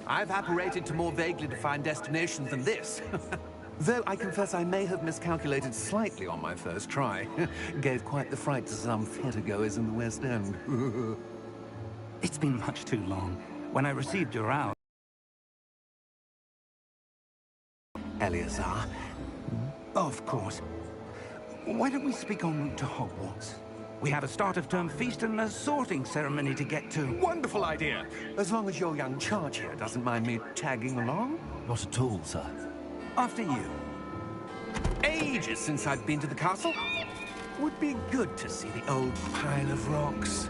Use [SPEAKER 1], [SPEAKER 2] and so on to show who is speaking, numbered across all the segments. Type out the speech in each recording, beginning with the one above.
[SPEAKER 1] I've apparated to more vaguely defined destinations than this. Though I confess I may have miscalculated slightly on my first try. Gave quite the fright to some theatre-goers in the West End.
[SPEAKER 2] It's been much too long. When I received your owl...
[SPEAKER 1] Eleazar?
[SPEAKER 2] Of course. Why don't we speak en route to Hogwarts? We have a start-of-term feast and a sorting ceremony to get to.
[SPEAKER 1] Wonderful idea! As long as your young charge here doesn't mind me tagging along.
[SPEAKER 3] Not at all, sir.
[SPEAKER 2] After you.
[SPEAKER 1] Ages since I've been to the castle. Would be good to see the old pile of rocks.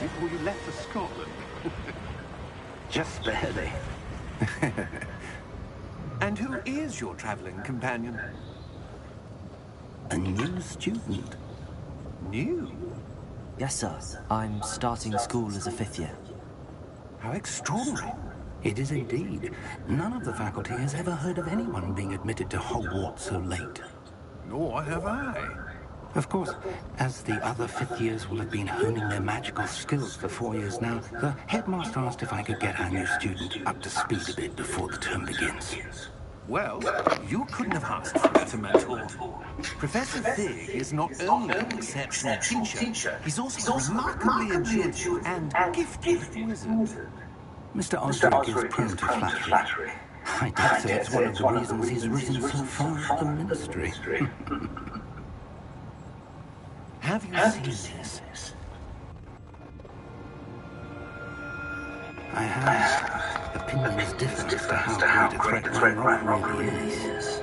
[SPEAKER 4] Before you left for Scotland.
[SPEAKER 2] Just barely.
[SPEAKER 1] And who is your traveling companion?
[SPEAKER 2] A new student.
[SPEAKER 1] New?
[SPEAKER 3] Yes, sir. I'm starting school as a 5th year.
[SPEAKER 1] How extraordinary.
[SPEAKER 2] It is indeed. None of the faculty has ever heard of anyone being admitted to Hogwarts so late.
[SPEAKER 1] Nor have I.
[SPEAKER 2] Of course, as the other 5th years will have been honing their magical skills for 4 years now, the headmaster asked if I could get our new student up to speed a bit before the term begins.
[SPEAKER 1] Well, you couldn't have asked for a better mentor. Professor Fig is not only an exceptional teacher, he's also a remarkably intuitive and gifted wizard.
[SPEAKER 2] Mr. Osric is prone to flattery. I dare say it's one of the reasons he's risen so far up the ministry.
[SPEAKER 1] Have you seen this?
[SPEAKER 2] I have. Opinions differ as to how great a threat Ranrock really is.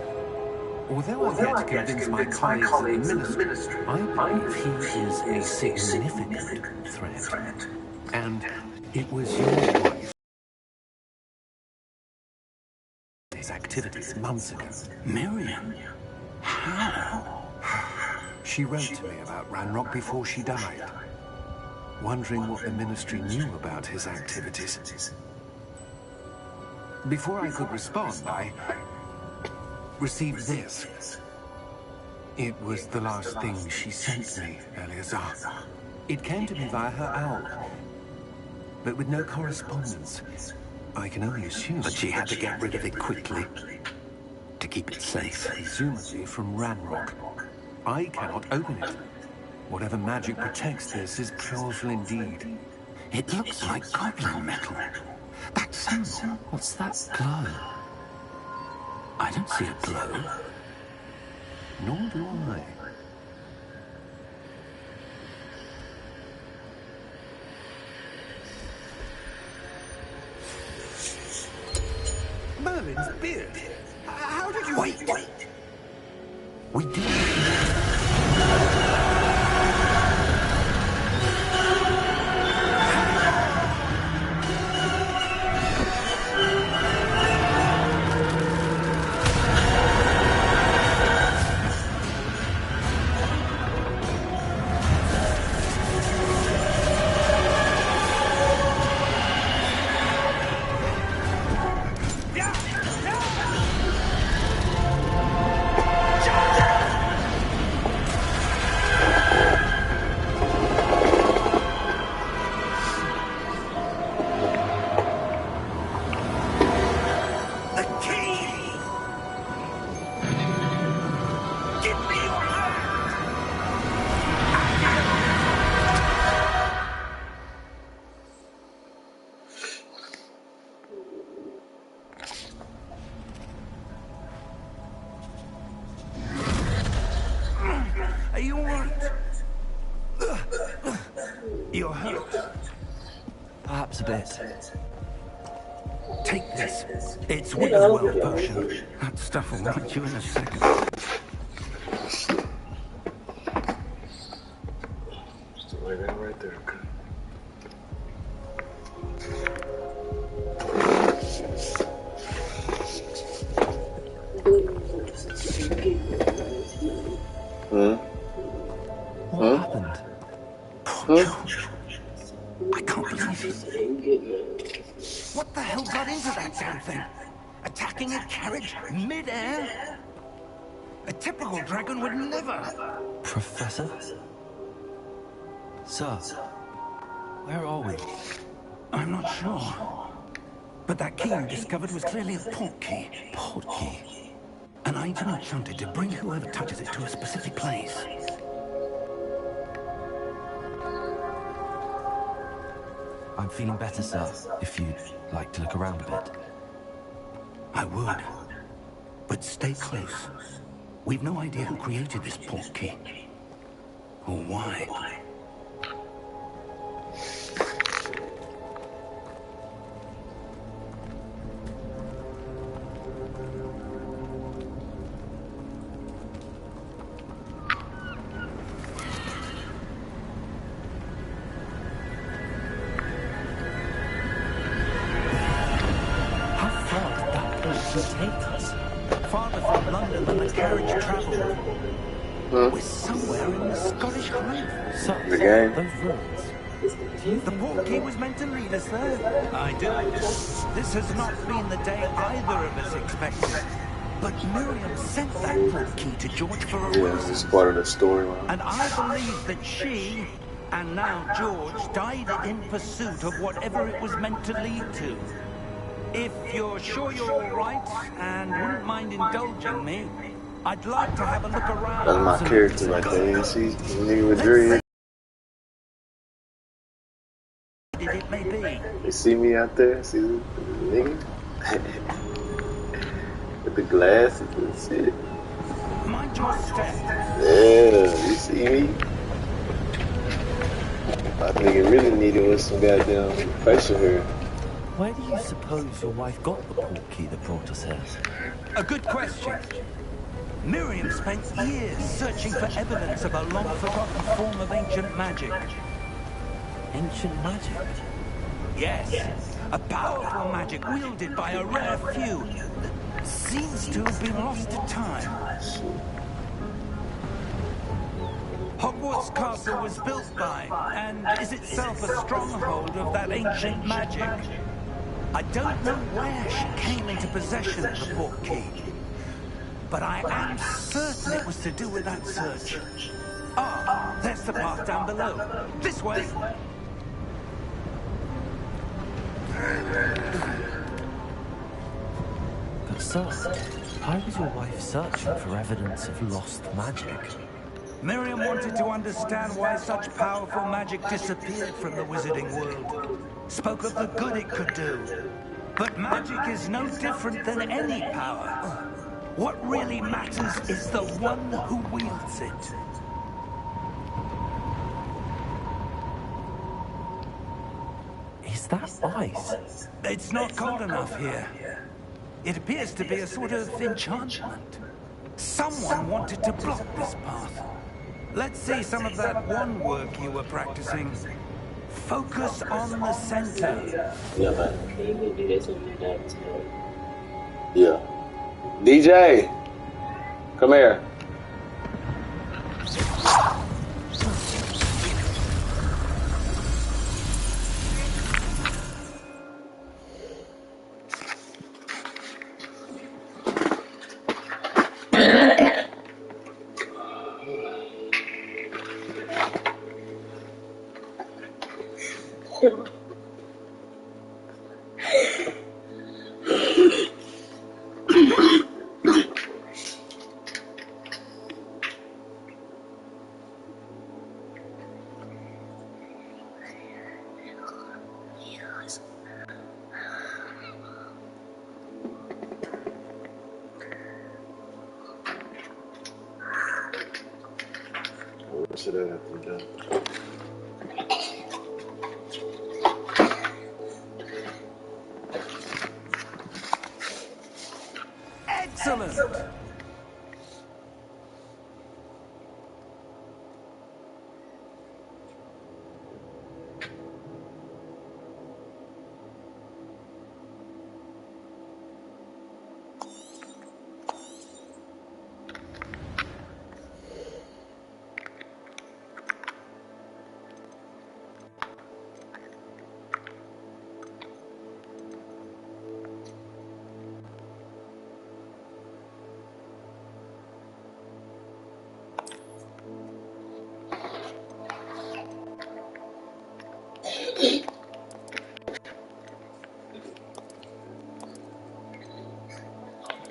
[SPEAKER 1] Although I've yet to convince my colleagues in the ministry, I believe he is a significant threat. And it was your wife. His activities months ago.
[SPEAKER 2] Miriam? How?
[SPEAKER 1] She wrote to me about Ranrock before she died, wondering what the ministry knew about his activities. Before I could respond, I received this. It was the last thing she sent me, Eleazar. It came to me via her owl, but with no correspondence. I can only assume...
[SPEAKER 2] But she had to get rid of it quickly, to keep it safe.
[SPEAKER 1] Presumably from Ranrock. I cannot open it. Whatever magic protects this is powerful indeed.
[SPEAKER 2] It looks like goblin metal. That symbol.
[SPEAKER 3] What's that glow?
[SPEAKER 2] I don't see a glow.
[SPEAKER 1] Nor do I. Merlin's beard. How did you...
[SPEAKER 2] Wait. We did. Are you all right? You're hurt.
[SPEAKER 3] Perhaps a bit.
[SPEAKER 2] Take this. It's Wiggleswell potion. That stuff will right you in a second.
[SPEAKER 4] Just lay that right there.
[SPEAKER 3] What happened?
[SPEAKER 2] George. I can't believe it. What the hell got into that damn thing? Attacking a carriage mid-air? A typical dragon would never.
[SPEAKER 3] Professor? Sir, where are we?
[SPEAKER 2] I'm not sure. But that key you discovered was clearly a port key.
[SPEAKER 3] Port key?
[SPEAKER 2] An item enchanted to bring whoever touches it to a specific place.
[SPEAKER 3] I'm feeling better, sir, if you'd like to look around a bit.
[SPEAKER 2] I would. But stay close. We've no idea who created this port key. Or why.
[SPEAKER 3] Take us.
[SPEAKER 2] Farther from London than the carriage travelled. We're somewhere in the Scottish Highlands.
[SPEAKER 3] So,
[SPEAKER 4] The game.
[SPEAKER 3] those ruins.
[SPEAKER 2] The port key was meant to lead us there. I do. This has not been the day either of us expected. But Miriam sent that port key to George for a
[SPEAKER 4] Yeah,
[SPEAKER 2] reason.
[SPEAKER 4] it's part of the storyline.
[SPEAKER 2] And I believe that she, and now George, died in pursuit of whatever it was meant to lead to. If you're sure you're all right and wouldn't mind indulging me, I'd like to have a look around.
[SPEAKER 4] That's my character right there. You see, nigga with dread.
[SPEAKER 2] It may be.
[SPEAKER 4] You see me out there? See the nigga? With the glasses and shit.
[SPEAKER 2] Mind your step.
[SPEAKER 4] Yeah, you see me? My nigga really needed was some goddamn facial hair.
[SPEAKER 3] Where do you suppose your wife got the port key that brought us here?
[SPEAKER 2] A good question. Miriam spent years searching for evidence of a long-forgotten form of ancient magic.
[SPEAKER 3] Ancient magic?
[SPEAKER 2] Yes, a powerful magic wielded by a rare few that seems to have been lost to time. Hogwarts Castle was built by, and is itself a stronghold of that ancient magic. I don't know where she came into possession of the port key, but I am certain it was to do with that search. Ah, there's the path down below. This way.
[SPEAKER 3] But sir, why was your wife searching for evidence of lost magic?
[SPEAKER 2] Miriam wanted to understand why such powerful magic disappeared from the wizarding world. Spoke of the good it could do. But magic is no different than any power. What really matters is the one who wields it.
[SPEAKER 3] Is that ice?
[SPEAKER 2] It's not cold enough here. It appears to be a sort of enchantment. Someone wanted to block this path. Let's see some of that wand work you were practicing. Focus on the center.
[SPEAKER 4] Yeah, man. Yeah. DJ! Come here. much of that have to be done.
[SPEAKER 2] Excellent!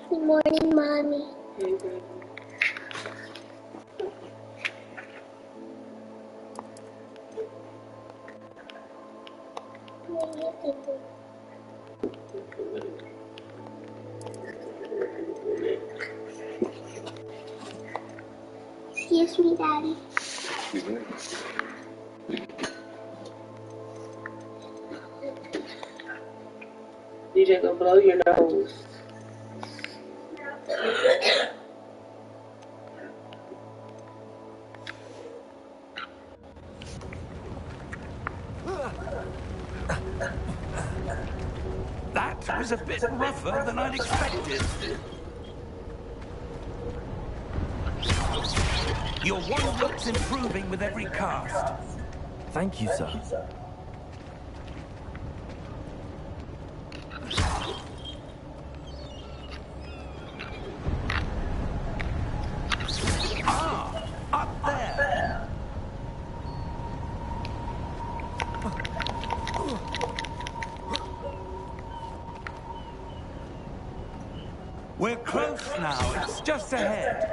[SPEAKER 5] Good morning, Mommy. Excuse me, Daddy.
[SPEAKER 4] Excuse me.
[SPEAKER 6] You just gonna blow your nose.
[SPEAKER 2] That was a bit rougher than I'd expected. Your one look's improving with every cast.
[SPEAKER 3] Thank you, sir.
[SPEAKER 2] Ah, up there. We're close now. It's just ahead.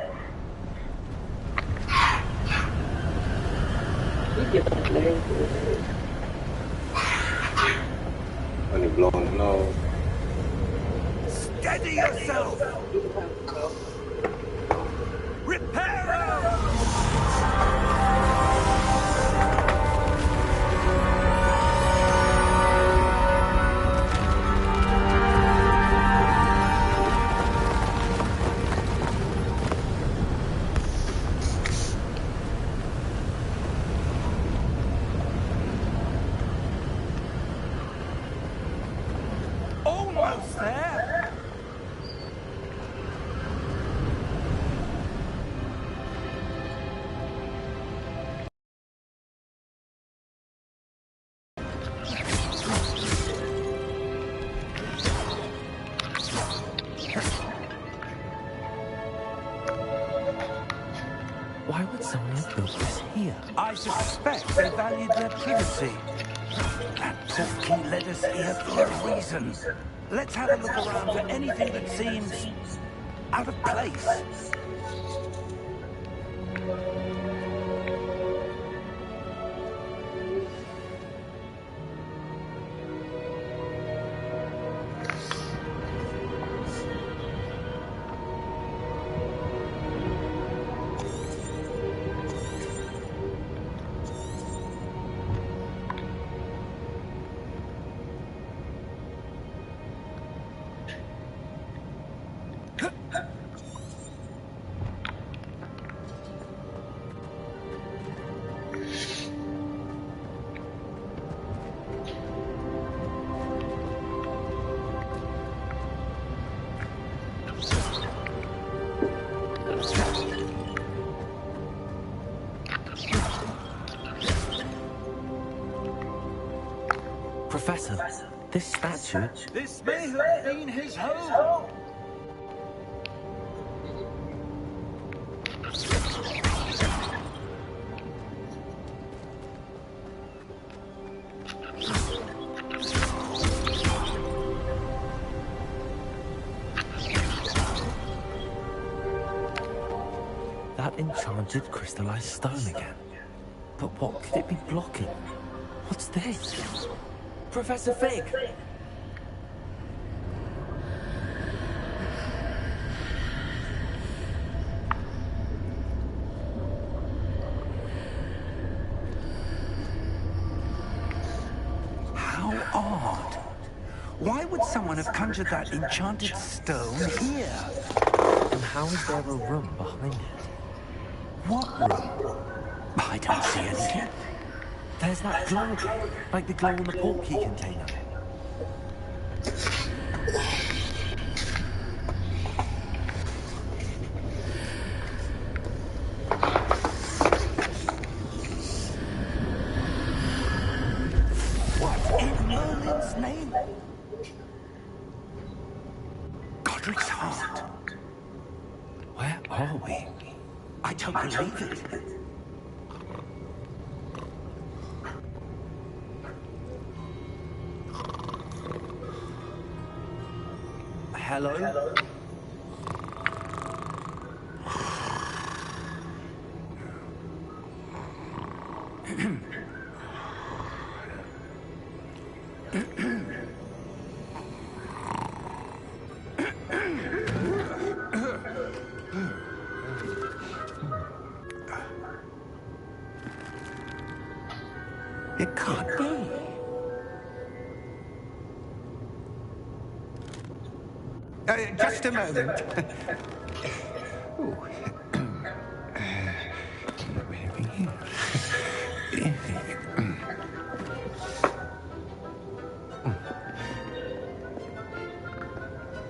[SPEAKER 4] Honey blowing the nose.
[SPEAKER 2] Steady yourself. Reparo! Almost there.
[SPEAKER 3] Why would someone have built this here?
[SPEAKER 2] I suspect they valued their privacy. That portkey led us here for a reason. Let's have a look around for anything that seems out of place.
[SPEAKER 3] Professor, this statue...
[SPEAKER 2] This may have been his home.
[SPEAKER 3] That enchanted crystallized stone again. But what could it be blocking? What's this? Professor Fig!
[SPEAKER 2] odd. Why would someone have conjured that enchanted stone here?
[SPEAKER 3] And how is there a room behind it?
[SPEAKER 2] What room? I don't see anything.
[SPEAKER 3] There's that glow again, like the glow on the portkey container.
[SPEAKER 2] What in Merlin's name? Godric's heart.
[SPEAKER 3] Where are we?
[SPEAKER 2] I don't believe it. Hello? It can't be. Just a moment. Ooh.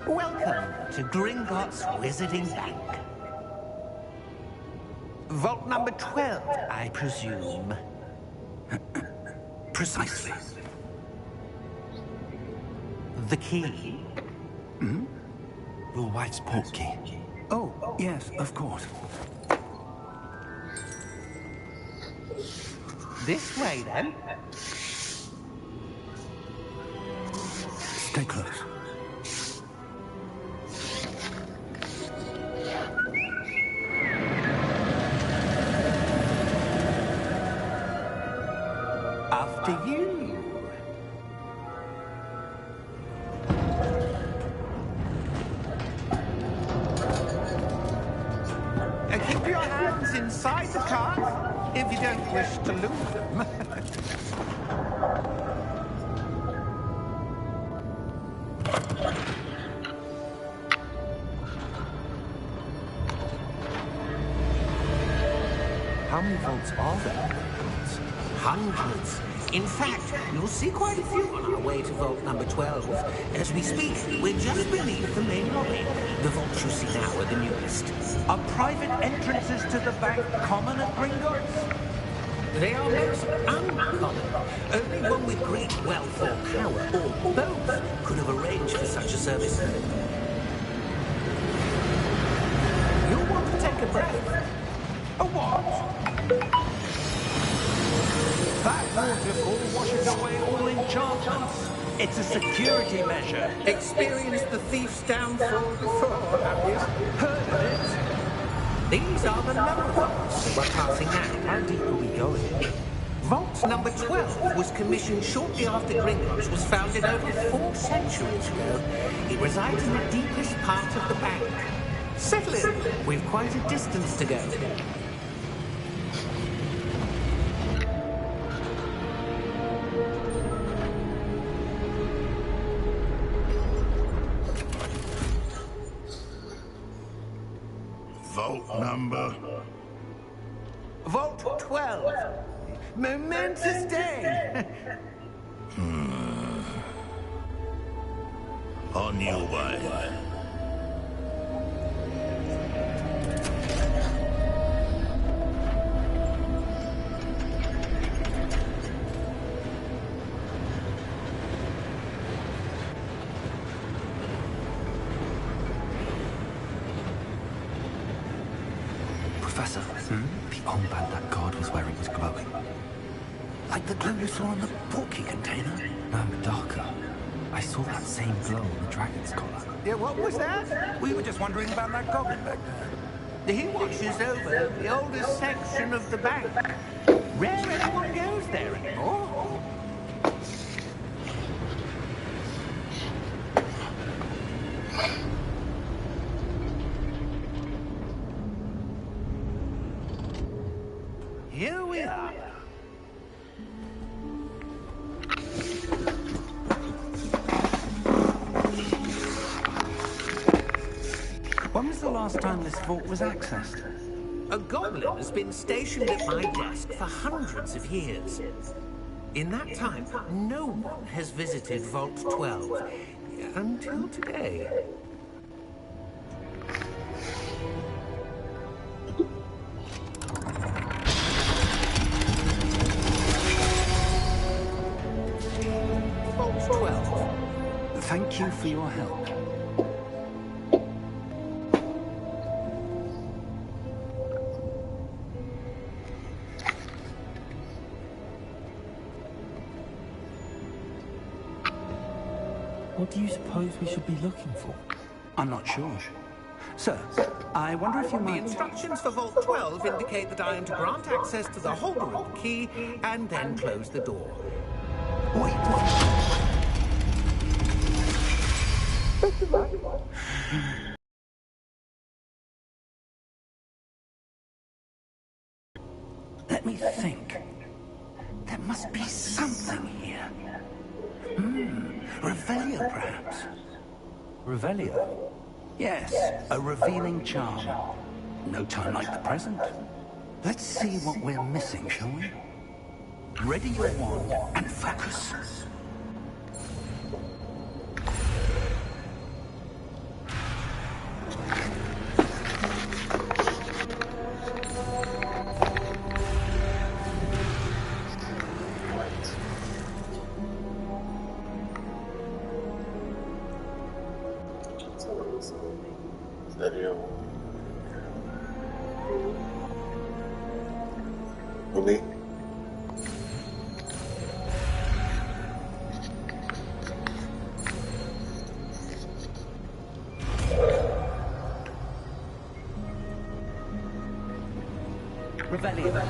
[SPEAKER 2] Welcome to Gringotts Wizarding Bank. Vault number 12, I presume. Precisely. The key. Hmm?
[SPEAKER 3] Your wife's portkey.
[SPEAKER 2] Oh, yes, of course. This way, then. Stay close. After you. Keep your hands inside the cart if you don't wish to lose them.
[SPEAKER 3] How many vaults are there?
[SPEAKER 7] Hundreds. In fact, you'll see quite a few on our way to vault number 12. As we speak, we're just beneath the main lobby. The vaults you see now are the newest.
[SPEAKER 2] Are private entrances to the bank common at Gringotts?
[SPEAKER 7] They are most uncommon. Only one with great wealth or power, or both, could have arranged for such a service.
[SPEAKER 2] You'll want to take a breath. A what? That waterfall washes away all enchantments. It's a security measure.
[SPEAKER 7] Experienced the thief's downfall before, have you?
[SPEAKER 2] Heard of it?
[SPEAKER 7] These are the lower vaults that we're passing now.
[SPEAKER 3] How deep are we going?
[SPEAKER 7] Vault number 12 was commissioned shortly after Gringotts was founded over 4 centuries ago. It resides in the deepest part of the bank. Settle in. We've quite a distance to go.
[SPEAKER 8] Vault number?
[SPEAKER 2] Vault 12. Momentous day.
[SPEAKER 8] On your way.
[SPEAKER 3] Professor, the armband that guard was wearing was glowing.
[SPEAKER 2] Like the glow you saw on the portkey container?
[SPEAKER 3] No, darker. I saw that same glow on the dragon's collar.
[SPEAKER 2] Yeah, what was that? We were just wondering about that goblin back there. He watches over the oldest section of the bank. Rare anyone goes there anymore. Here we are. the last time this vault was accessed?
[SPEAKER 7] A goblin has been stationed at my desk for hundreds of years. In that time, no one has visited Vault 12 until today. Vault 12.
[SPEAKER 2] Thank you for your help.
[SPEAKER 3] What do you suppose we should be looking for?
[SPEAKER 2] I'm not sure. Sir, I wonder if you
[SPEAKER 7] The
[SPEAKER 2] might...
[SPEAKER 7] instructions for Vault 12 indicate that I am to grant access to the Hogwartz key and then close the door.
[SPEAKER 2] Wait. Let me think. There must be something here. Revelio, perhaps.
[SPEAKER 3] Revelio?
[SPEAKER 2] Yes, a revealing charm. No time like the present. Let's see what we're missing, shall we? Ready your wand and focus.
[SPEAKER 4] Really?
[SPEAKER 2] Revelio.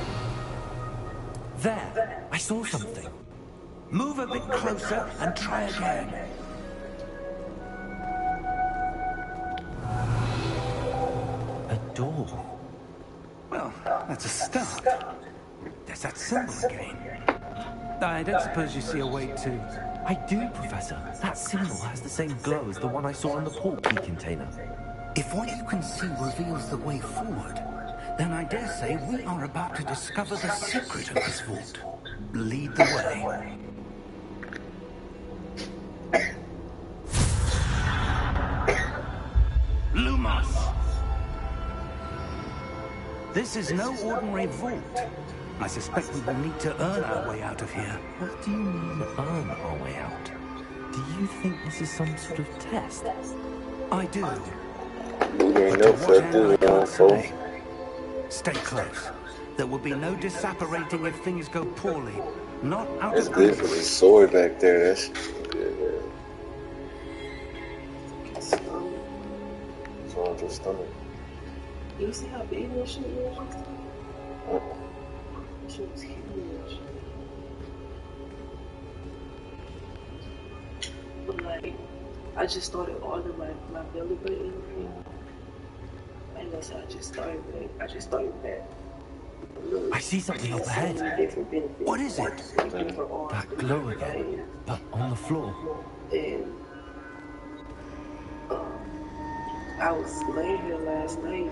[SPEAKER 2] There, I saw something. Move a bit closer and try again.
[SPEAKER 3] A door.
[SPEAKER 2] Well, that's a start. There's that symbol again. I don't suppose you see a way to...
[SPEAKER 3] I do, Professor. That symbol has the same glow as the one I saw in the port key container.
[SPEAKER 2] If what you can see reveals the way forward, then I dare say we are about to discover the secret of this vault. Lead the way. Lumos! This is no ordinary vault. I suspect we will need to earn our way out of here.
[SPEAKER 3] What do you mean, earn our way out? Do you think this is some sort of test?
[SPEAKER 2] I do.
[SPEAKER 4] You ain't
[SPEAKER 2] But
[SPEAKER 4] no
[SPEAKER 2] to what end, I
[SPEAKER 4] fucking
[SPEAKER 2] can't
[SPEAKER 4] wrong, folks.
[SPEAKER 2] say. Stay close. There will be no disapparating if things go poorly. Not out
[SPEAKER 4] That's
[SPEAKER 2] of
[SPEAKER 4] good for the sword back there. That's good. It's on your stomach.
[SPEAKER 6] You see how big that shit was?
[SPEAKER 4] Uh-uh.
[SPEAKER 6] That shit was huge. But like, I just started ordering my belly button. And that's how I just started back.
[SPEAKER 3] I see something up ahead.
[SPEAKER 2] What is it?
[SPEAKER 3] That glow again, but on the floor.
[SPEAKER 6] And I was laying here last night.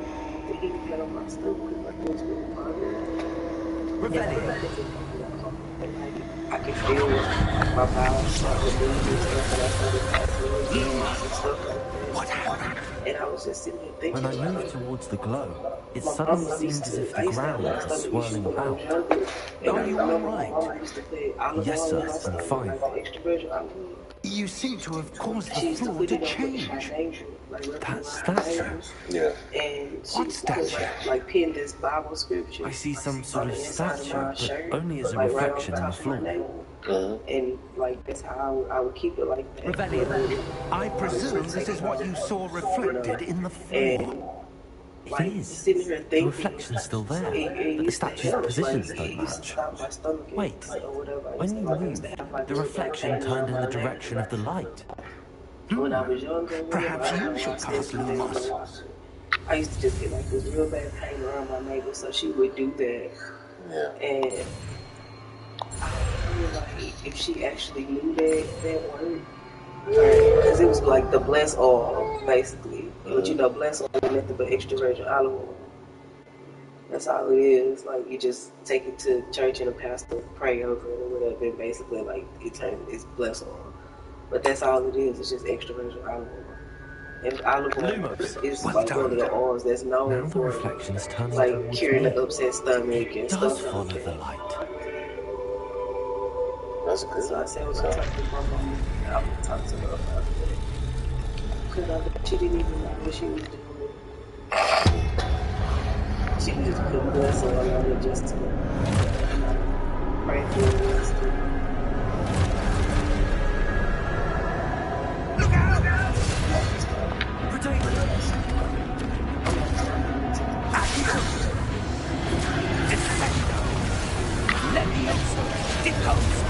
[SPEAKER 6] The heat had on my stomach because my nose was bothering. I could feel my bowels start to move and stuff, and I started passing and stuff like that.
[SPEAKER 2] What happened?
[SPEAKER 6] And I was just sitting there thinking.
[SPEAKER 3] When I moved towards the glow, it suddenly seemed as if the ground was swirling about.
[SPEAKER 2] Are you all right?
[SPEAKER 3] Yes, sir, I'm fine.
[SPEAKER 2] You seem to have caused the floor to change.
[SPEAKER 3] That statue?
[SPEAKER 4] Yeah.
[SPEAKER 2] What statue?
[SPEAKER 6] Like pinned this Bible scripture.
[SPEAKER 3] I see some sort of statue, but only as a reflection in the floor.
[SPEAKER 6] And like that's how I would keep it like that.
[SPEAKER 2] Revelio, I presume this is what you saw reflected in the floor.
[SPEAKER 3] It is. The reflection's still there, but the statue's positions don't match. Wait, when you moved, the reflection turned in the direction of the light.
[SPEAKER 6] When I was younger,
[SPEAKER 2] Perhaps you should cast Lumos.
[SPEAKER 6] I used to just get like this real bad pain around my neighbor, so she would do that.
[SPEAKER 4] Yeah.
[SPEAKER 6] And I feel like if she actually knew that word, Because it was like the blessed oil, basically. But you know, blessed oil is nothing but extra virgin olive oil. That's all it is. Like, you just take it to church and a pastor pray over it or whatever. And basically, like, it's blessed oil. But that's all it is. It's just extra virgin olive oil. And olive oil is
[SPEAKER 3] Well
[SPEAKER 6] like
[SPEAKER 3] done.
[SPEAKER 6] one of the oils that's known
[SPEAKER 3] Now the
[SPEAKER 6] for
[SPEAKER 3] reflection is turning
[SPEAKER 6] like
[SPEAKER 3] towards
[SPEAKER 6] curing
[SPEAKER 3] me.
[SPEAKER 6] the upset stomach and
[SPEAKER 3] It
[SPEAKER 6] stuff
[SPEAKER 3] does
[SPEAKER 6] like
[SPEAKER 3] follow
[SPEAKER 6] that.
[SPEAKER 3] the light.
[SPEAKER 4] That's good.
[SPEAKER 6] So I said when I talked to my mom, I would talk to her about it. Because she didn't even know what she was doing. She was just putting blessing on it just to pray for it.
[SPEAKER 2] Look out! Protect me! Leviosa! Deposa!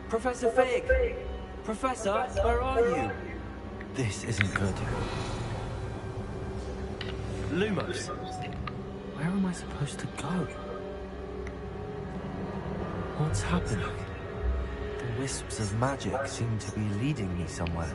[SPEAKER 3] Professor Fig! Professor, where are you? This isn't good. Lumos, where am I supposed to go? What's happening? The wisps of magic seem to be leading me somewhere.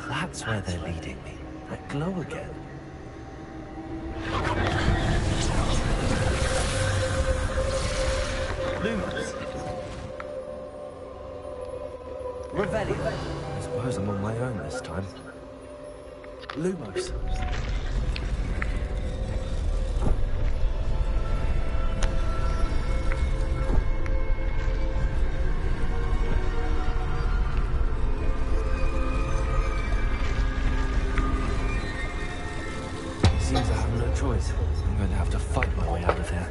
[SPEAKER 3] That's where they're leading me. That glow again. Lumos. Revelio. I suppose I'm on my own this time. Lumos. Seems I have no choice. I'm going to have to fight my way out of here.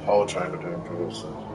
[SPEAKER 4] Whole chamber to improve, so.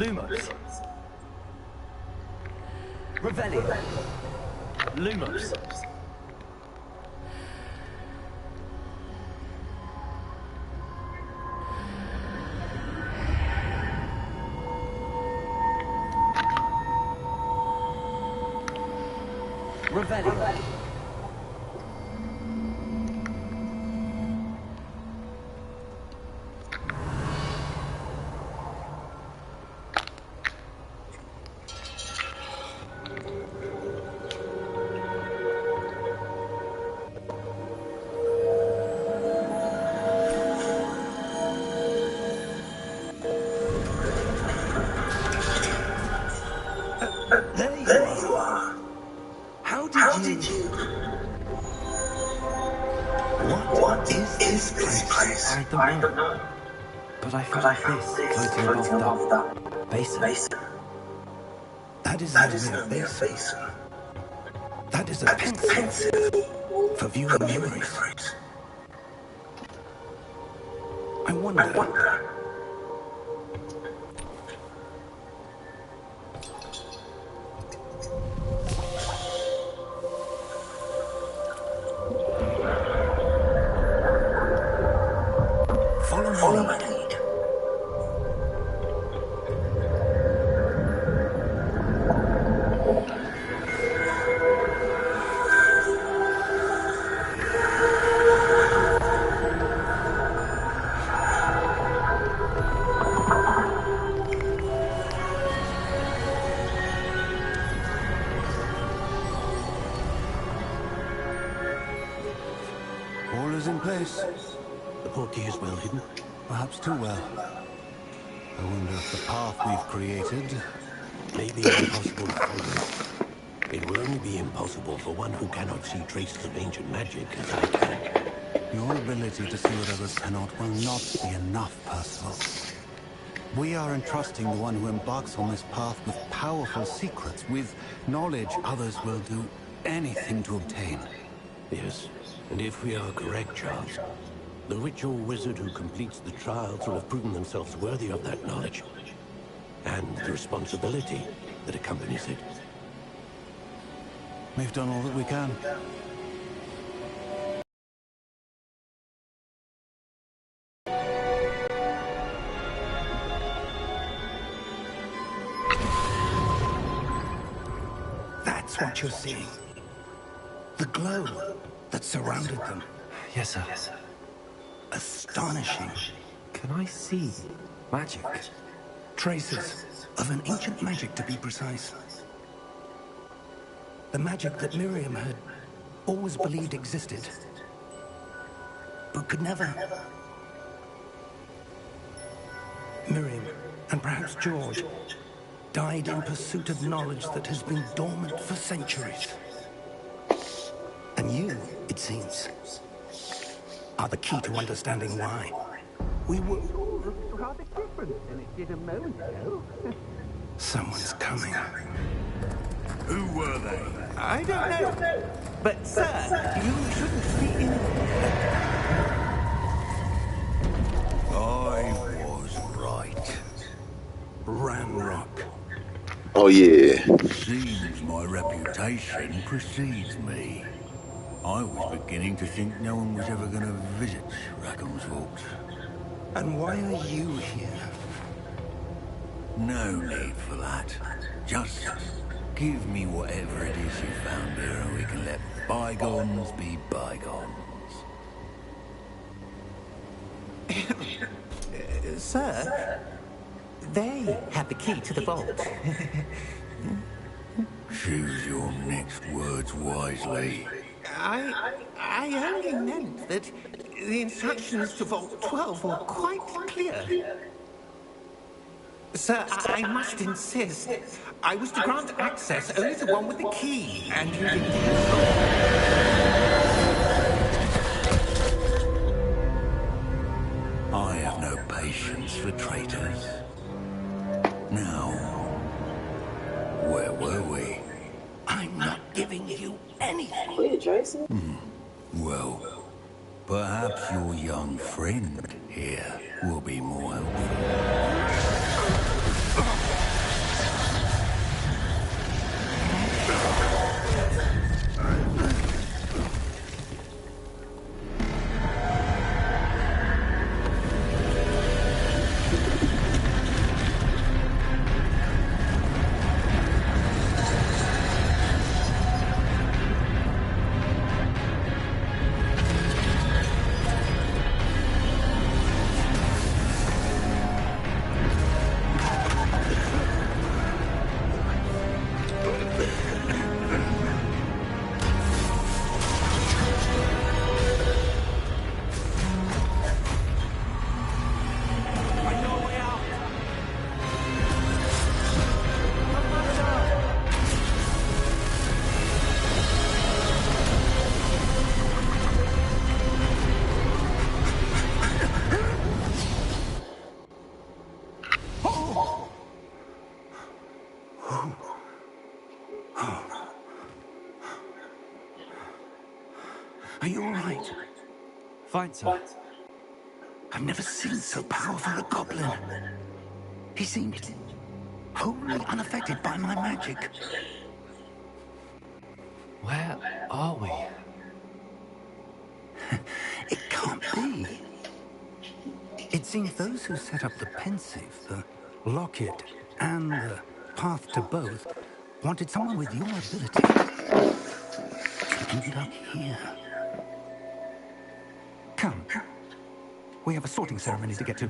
[SPEAKER 3] Lumos. Revelio. Lumos. Revelio.
[SPEAKER 2] There you are. How did you... What is this place?
[SPEAKER 3] I don't know. But I found this floating above that basin.
[SPEAKER 2] That is a basin. That is a pencil for viewing memories. I wonder. Follow my lead.
[SPEAKER 1] All is in place.
[SPEAKER 2] The portkey is well hidden.
[SPEAKER 1] Perhaps too well. I wonder if the path we've created...
[SPEAKER 2] May be impossible to follow. It will only be impossible for one who cannot see traces of ancient magic as I can.
[SPEAKER 1] Your ability to see what others cannot will not be enough, Percival. We are entrusting the one who embarks on this path with powerful secrets, with knowledge others will do anything to obtain.
[SPEAKER 2] Yes, and if we are correct, Charles, the ritual wizard who completes the trials will have proven themselves worthy of that knowledge, and the responsibility that accompanies it.
[SPEAKER 1] We've done all that we can.
[SPEAKER 2] That's what you're seeing. The glow that surrounded them.
[SPEAKER 3] Yes, sir.
[SPEAKER 2] Astonishing.
[SPEAKER 3] Can I see magic?
[SPEAKER 2] Traces of an ancient magic, to be precise. The magic that Miriam had always believed existed, but could never. Miriam, and perhaps George, died in pursuit of knowledge that has been dormant for centuries. And you, it seems, are the key to understanding why. We were rather different than it did a moment ago. Someone's coming.
[SPEAKER 8] Who were they?
[SPEAKER 7] I don't know. But, sir, you shouldn't be in...
[SPEAKER 8] I was right.
[SPEAKER 2] Ranrock.
[SPEAKER 4] Oh yeah.
[SPEAKER 8] Seems my reputation precedes me. I was beginning to think no one was ever going to visit Rackham's Vault.
[SPEAKER 2] And why are you here?
[SPEAKER 8] No need for that. Just give me whatever it is you found here and we can let bygones be bygones.
[SPEAKER 7] Sir, they have the key to the vault.
[SPEAKER 8] Choose your next words wisely.
[SPEAKER 7] I only meant that the instructions to Vault 12 were quite clear. Sir, I must insist. I was to grant access only to one with the key, and you didn't
[SPEAKER 8] I have no patience for traitors. Now, where were we?
[SPEAKER 2] I'm not giving you anything.
[SPEAKER 6] Wait, Tracy?
[SPEAKER 8] Well, perhaps your young friend here will be more helpful.
[SPEAKER 2] Are you all right?
[SPEAKER 3] Fine, sir.
[SPEAKER 2] I've never seen so powerful a goblin. He seemed wholly unaffected by my magic.
[SPEAKER 3] Where are we?
[SPEAKER 2] It can't be. It seems those who set up the pensive, the locket, and the path to both wanted someone with your ability to end up here. Come. We have a sorting ceremony to get to.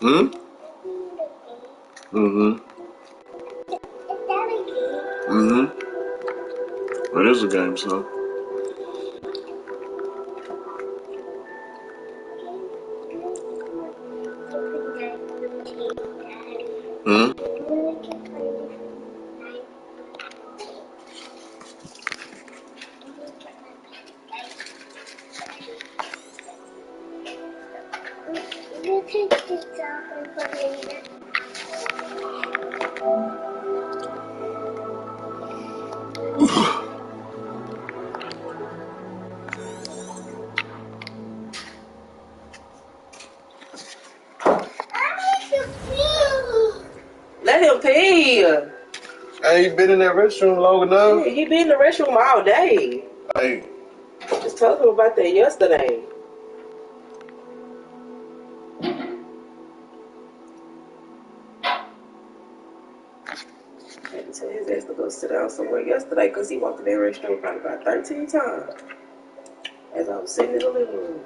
[SPEAKER 4] Hmm? Mm-hmm. Mm-hmm. It is a game, son. Hmm?
[SPEAKER 5] You take this off and put it in.
[SPEAKER 6] Let him pee.
[SPEAKER 4] Hey, you been in that restroom long enough?
[SPEAKER 6] Yeah, he been in the restroom all day.
[SPEAKER 4] Hey.
[SPEAKER 6] Just told him about that yesterday. I had to tell his ass to go sit down somewhere yesterday because he walked in that restroom probably about 13 times as I was sitting in the living room.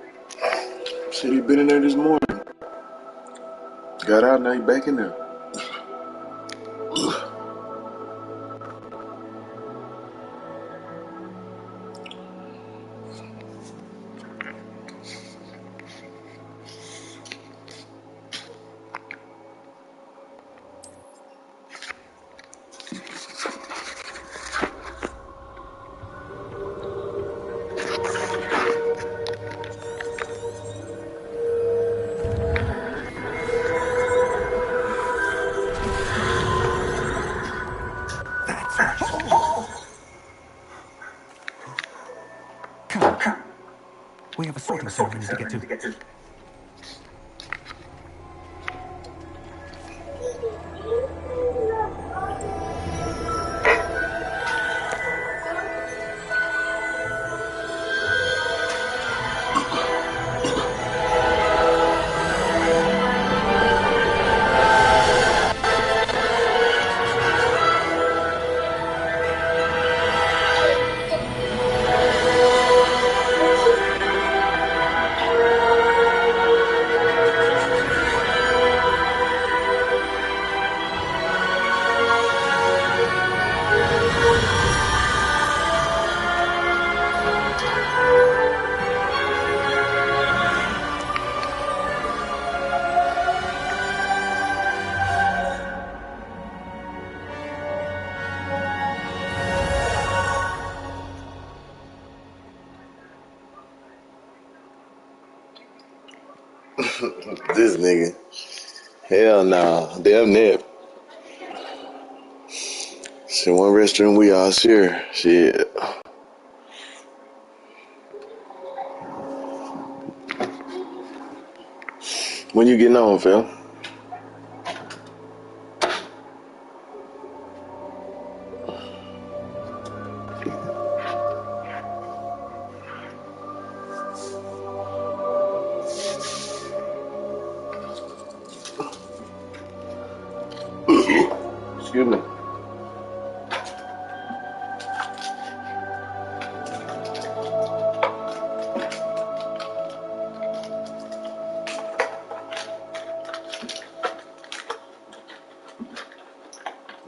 [SPEAKER 4] Said he been in there this morning. Got out, now he back in there.
[SPEAKER 2] That's all. Come. We have a sorting ceremony to get to.
[SPEAKER 4] This nigga. Hell nah. Damn near. See, one restroom we all share. Shit. When you getting on, Phil? Excuse me.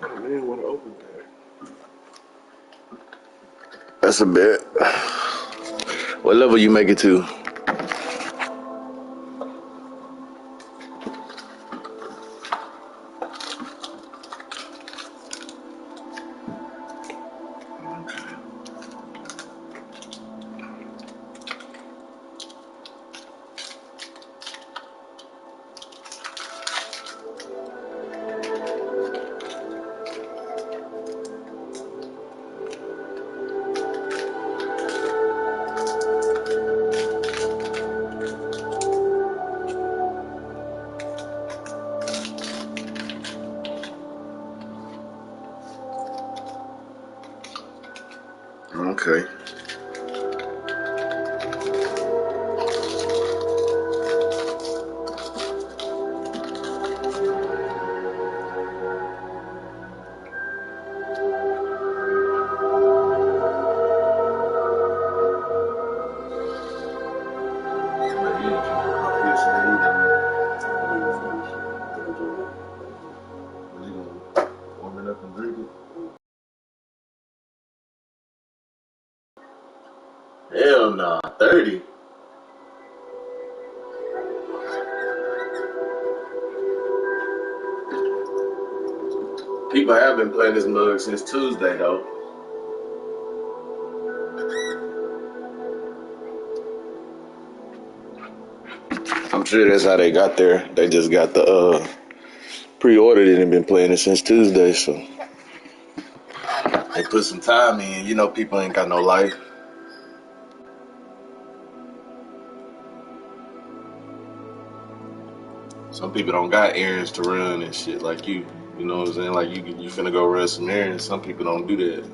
[SPEAKER 4] Oh, man, want to open that. That's a bit. What level you make it to? Okay. Hell nah, 30. People have been playing this mug since Tuesday, though. I'm sure that's how they got there. They just got the pre-ordered it and been playing it since Tuesday, so they put some time in. You know, people ain't got no life. Some people don't got errands to run and shit like you. You know what I'm saying? Like you finna go run some errands. Some people don't do that.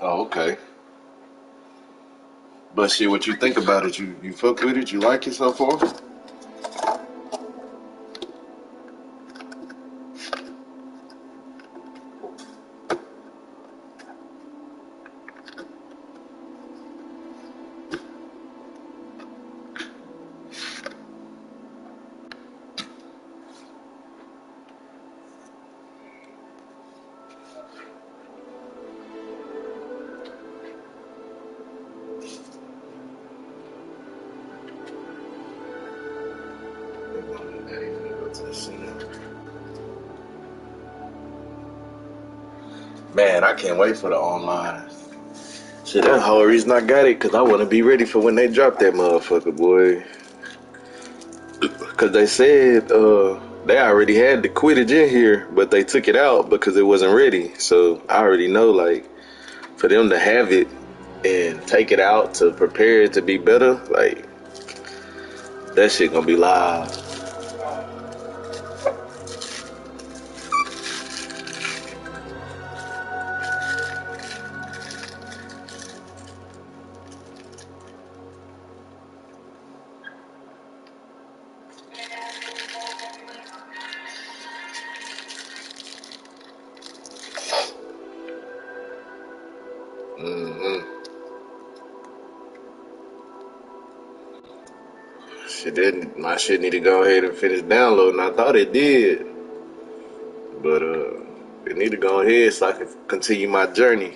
[SPEAKER 4] Oh, okay. But shit, what you think about it? You fuck with it? You like it so far? Man, I can't wait for the online. Shit, that's the whole reason I got it, because I want to be ready for when they drop that motherfucker, boy. Because they said they already had the Quidditch in here, but they took it out because it wasn't ready. So I already know, like, for them to have it and take it out to prepare it to be better, like, that shit gonna be live. Shit, my shit need to go ahead and finish downloading. I thought it did, but it need to go ahead so I can continue my journey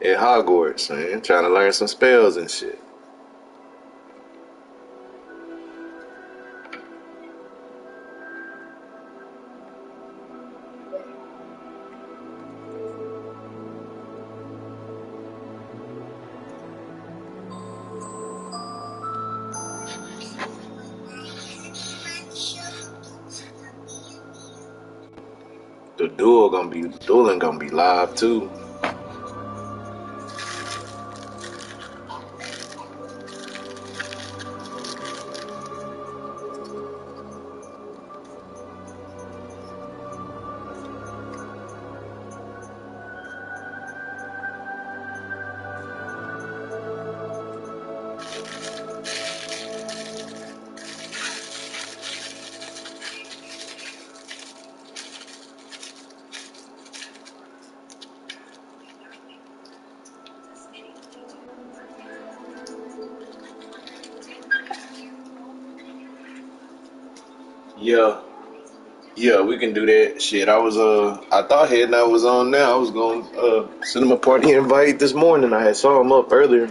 [SPEAKER 4] at Hogwarts, man. Trying to learn some spells and shit. The dueling gonna be live too. Yeah. Yeah, we can do that. Shit, I thought Head Night was on now. I was going send him a party invite this morning. I had saw him up earlier.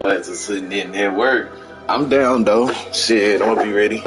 [SPEAKER 4] But just sitting in there work. I'm down though. Shit, I'm gonna be ready.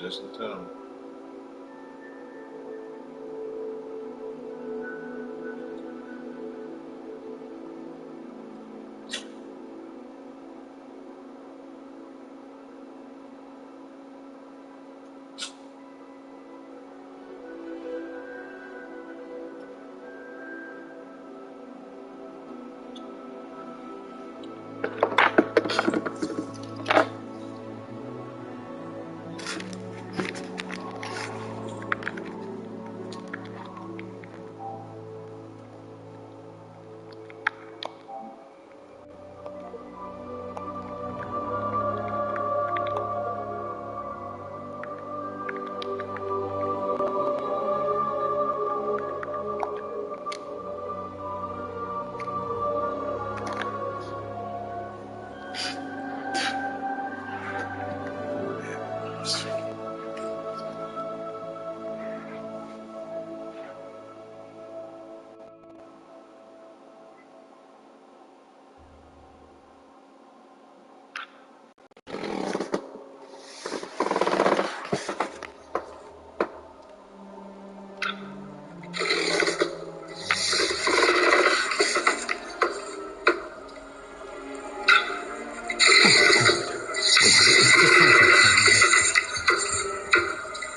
[SPEAKER 4] just in time.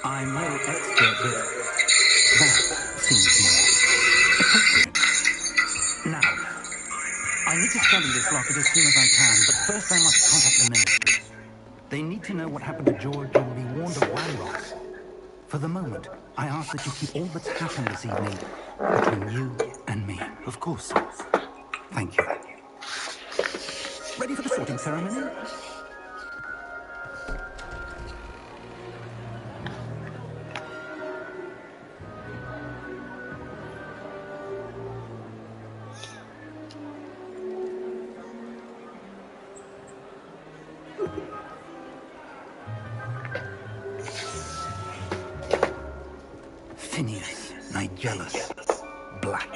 [SPEAKER 2] I'm no expert, but that seems more appropriate. Now, I need to study this locket as soon as I can, but first I must contact the ministry. They need to know what happened to George and be warned of Wangos. For the moment, I ask that you keep all that's happened this evening between you and me.
[SPEAKER 3] Of course.
[SPEAKER 2] Thank you. Ready for the sorting ceremony? Phineas, Nigellus, Black.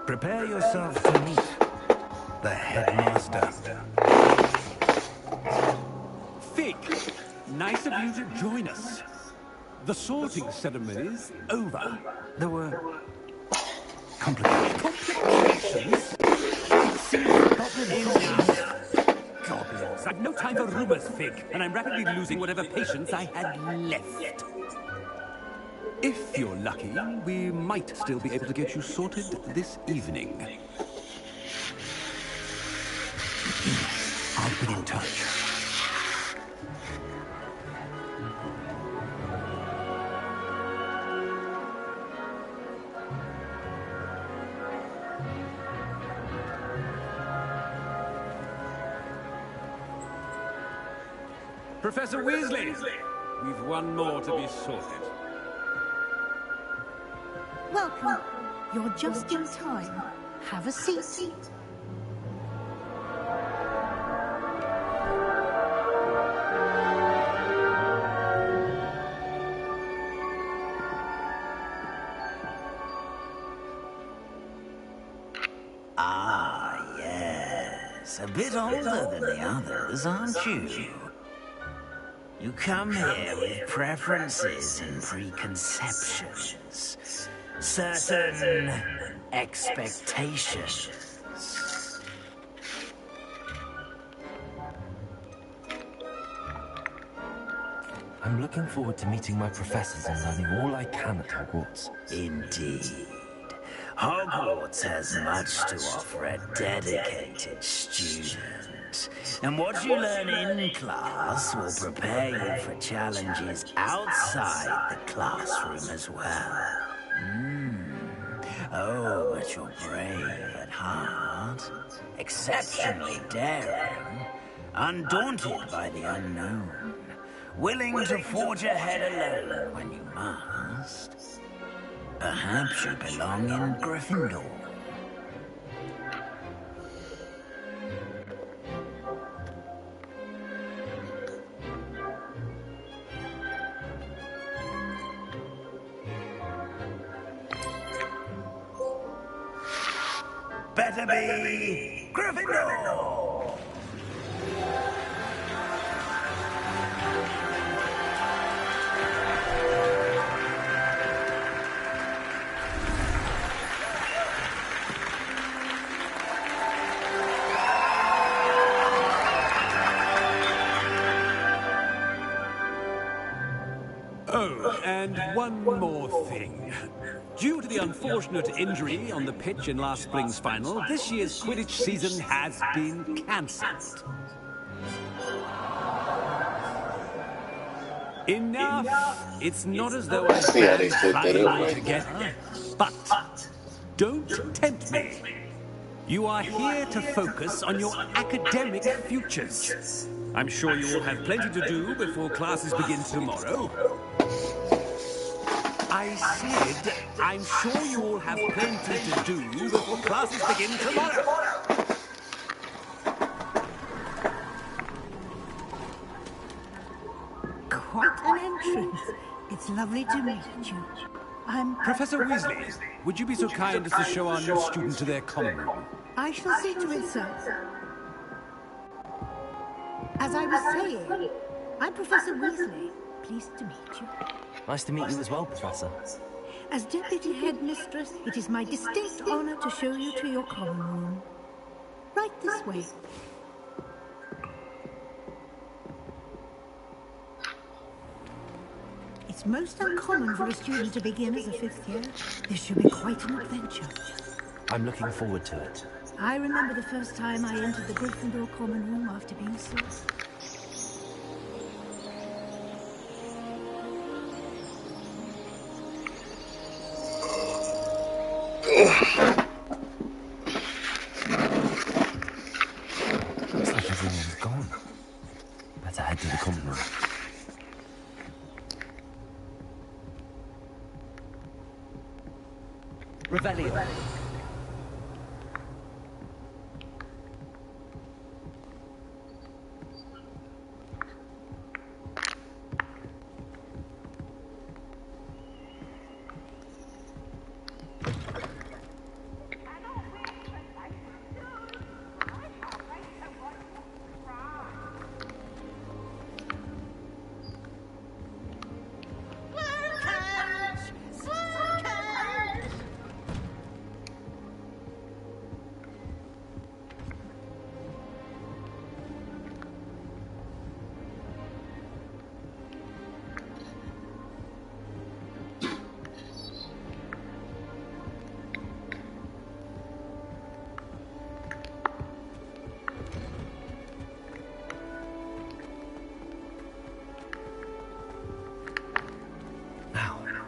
[SPEAKER 2] Prepare yourself to meet the headmaster.
[SPEAKER 9] Fig, nice of you to join us. The sorting ceremony's over.
[SPEAKER 2] There were complications.
[SPEAKER 9] Complications? It seems the goblin enough. Goblins. I've no time for rumors, Fig, and I'm rapidly losing whatever patience I had left. If you're lucky, we might still be able to get you sorted this evening.
[SPEAKER 2] I'll be in touch.
[SPEAKER 9] Professor Weasley, we've one more to be sorted.
[SPEAKER 10] Welcome. You're just in time. Have a seat.
[SPEAKER 11] Ah, yes. A bit older than the others, aren't you? You come here with preferences and preconceptions. Certain expectations.
[SPEAKER 3] I'm looking forward to meeting my professors and learning all I can at Hogwarts.
[SPEAKER 11] Indeed. Hogwarts has much to offer a dedicated student. And what you learn in class will prepare you for challenges outside the classroom as well. Oh, but you're brave at heart, exceptionally daring, undaunted by the unknown, willing to forge ahead alone when you must. Perhaps you belong in Gryffindor. Better be Gryffindor!
[SPEAKER 9] Oh, and one more thing. Due to the unfortunate injury on the pitch in last spring's final, this year's Quidditch season has been cancelled. Enough! It's not as though I
[SPEAKER 4] See how they
[SPEAKER 9] band
[SPEAKER 4] set that up,
[SPEAKER 9] rivalry
[SPEAKER 4] right?
[SPEAKER 9] together, but don't tempt me. You are here to focus on your academic futures. I'm sure you will have plenty to do before classes begin tomorrow. I said, I'm sure you all have plenty to do before classes begin tomorrow.
[SPEAKER 10] Quite an entrance. It's lovely to meet you. I'm...
[SPEAKER 9] Professor Weasley, would you be so kind as to show our new student to their common room?
[SPEAKER 10] I shall see to it, sir. As I was saying, I'm Professor Weasley. Pleased to meet you.
[SPEAKER 3] Nice to meet you as well, Professor.
[SPEAKER 10] As Deputy Headmistress, it is my distinct honor to show you to your common room. Right this way. It's most uncommon for a student to begin as a fifth year. This should be quite an adventure.
[SPEAKER 3] I'm looking forward to it.
[SPEAKER 10] I remember the first time I entered the Gryffindor common room after being sick.
[SPEAKER 3] Looks like everyone's gone. Better head to the common room. Revelio.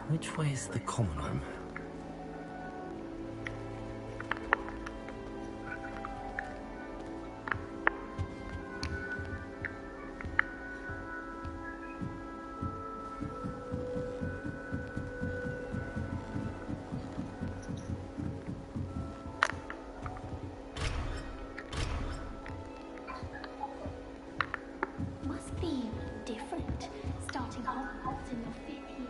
[SPEAKER 3] Which way is the common room?
[SPEAKER 5] Must be different, starting Hogwarts in your 5th year.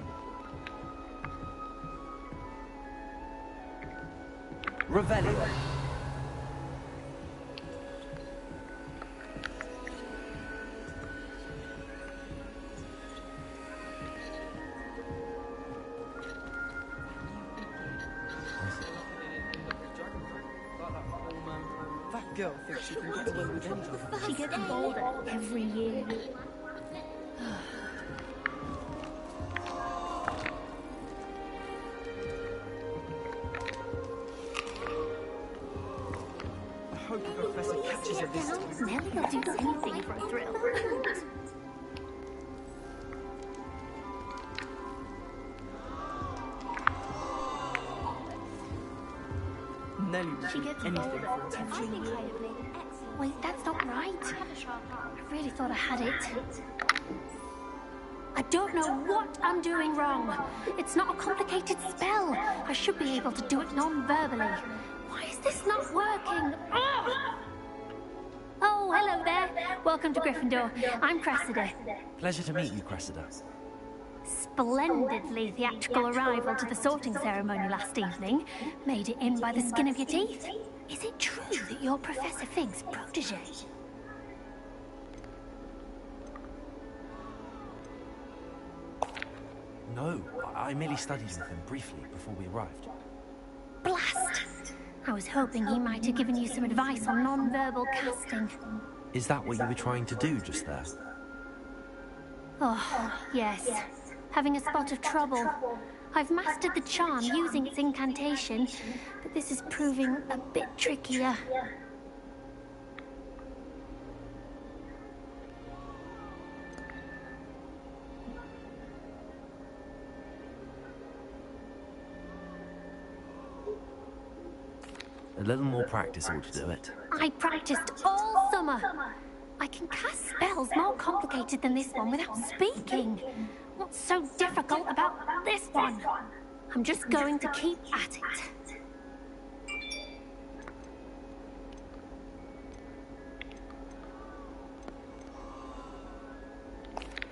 [SPEAKER 3] Revelio.
[SPEAKER 12] That girl thinks she can get away with anything.
[SPEAKER 5] She gets bolder every year.
[SPEAKER 12] I hope the professor catches her this time.
[SPEAKER 5] Nellie will do anything for a thrill.
[SPEAKER 12] Nellie will
[SPEAKER 5] She
[SPEAKER 12] do
[SPEAKER 5] gets
[SPEAKER 12] anything
[SPEAKER 5] bolder
[SPEAKER 12] for a
[SPEAKER 5] every
[SPEAKER 12] attention.
[SPEAKER 5] year. Wait, that's not right. I really thought I had it. I don't know what I'm doing wrong. It's not a complicated spell. I should be able to do it non-verbally. Why is this not working? Ugh! Oh, hello there. Welcome to Gryffindor. I'm Cressida.
[SPEAKER 3] Pleasure to meet you, Cressida.
[SPEAKER 5] Splendidly theatrical arrival to the sorting ceremony last evening. Made it in by the skin of your teeth. Is it true that you're Professor Fig's protege?
[SPEAKER 3] No, I merely studied with him briefly before we arrived.
[SPEAKER 5] Blast! I was hoping he might have given you some advice on non-verbal casting.
[SPEAKER 3] Is that what you were trying to do just there?
[SPEAKER 5] Oh, yes. having a spot of trouble. I've mastered the charm using its incantation, but this is proving a bit trickier.
[SPEAKER 3] A little more practice ought to do it.
[SPEAKER 5] I practiced all summer. I can cast spells more complicated than this one without speaking. What's so difficult about this one? I'm just going to keep at it.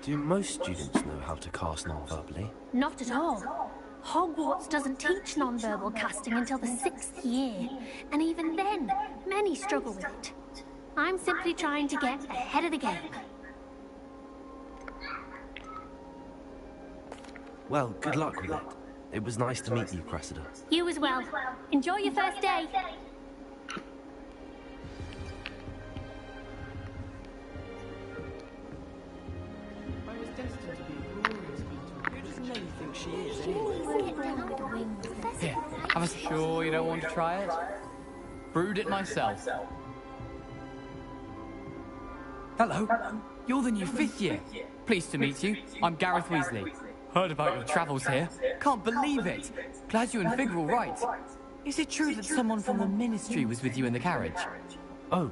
[SPEAKER 3] Do most students know how to cast non-verbally?
[SPEAKER 5] Not at all. Hogwarts doesn't teach non-verbal casting until the 6th year, and even then, many struggle with it. I'm simply trying to get ahead of the game.
[SPEAKER 3] Well, good luck with it. It was nice to meet you, Cressida.
[SPEAKER 5] You as well. Enjoy your first day.
[SPEAKER 12] I was destined to be a glorious beetle. Who does Nelly think she is, anyway?
[SPEAKER 13] Here, have a sure you don't want to try it? Brewed it myself. Hello, you're the new 5th year. Pleased to meet you. I'm Gareth Weasley. Heard about your travels here. Can't believe it. Glad you and Fig are all right. Is it true that someone from the Ministry was with you in the carriage?
[SPEAKER 3] Oh,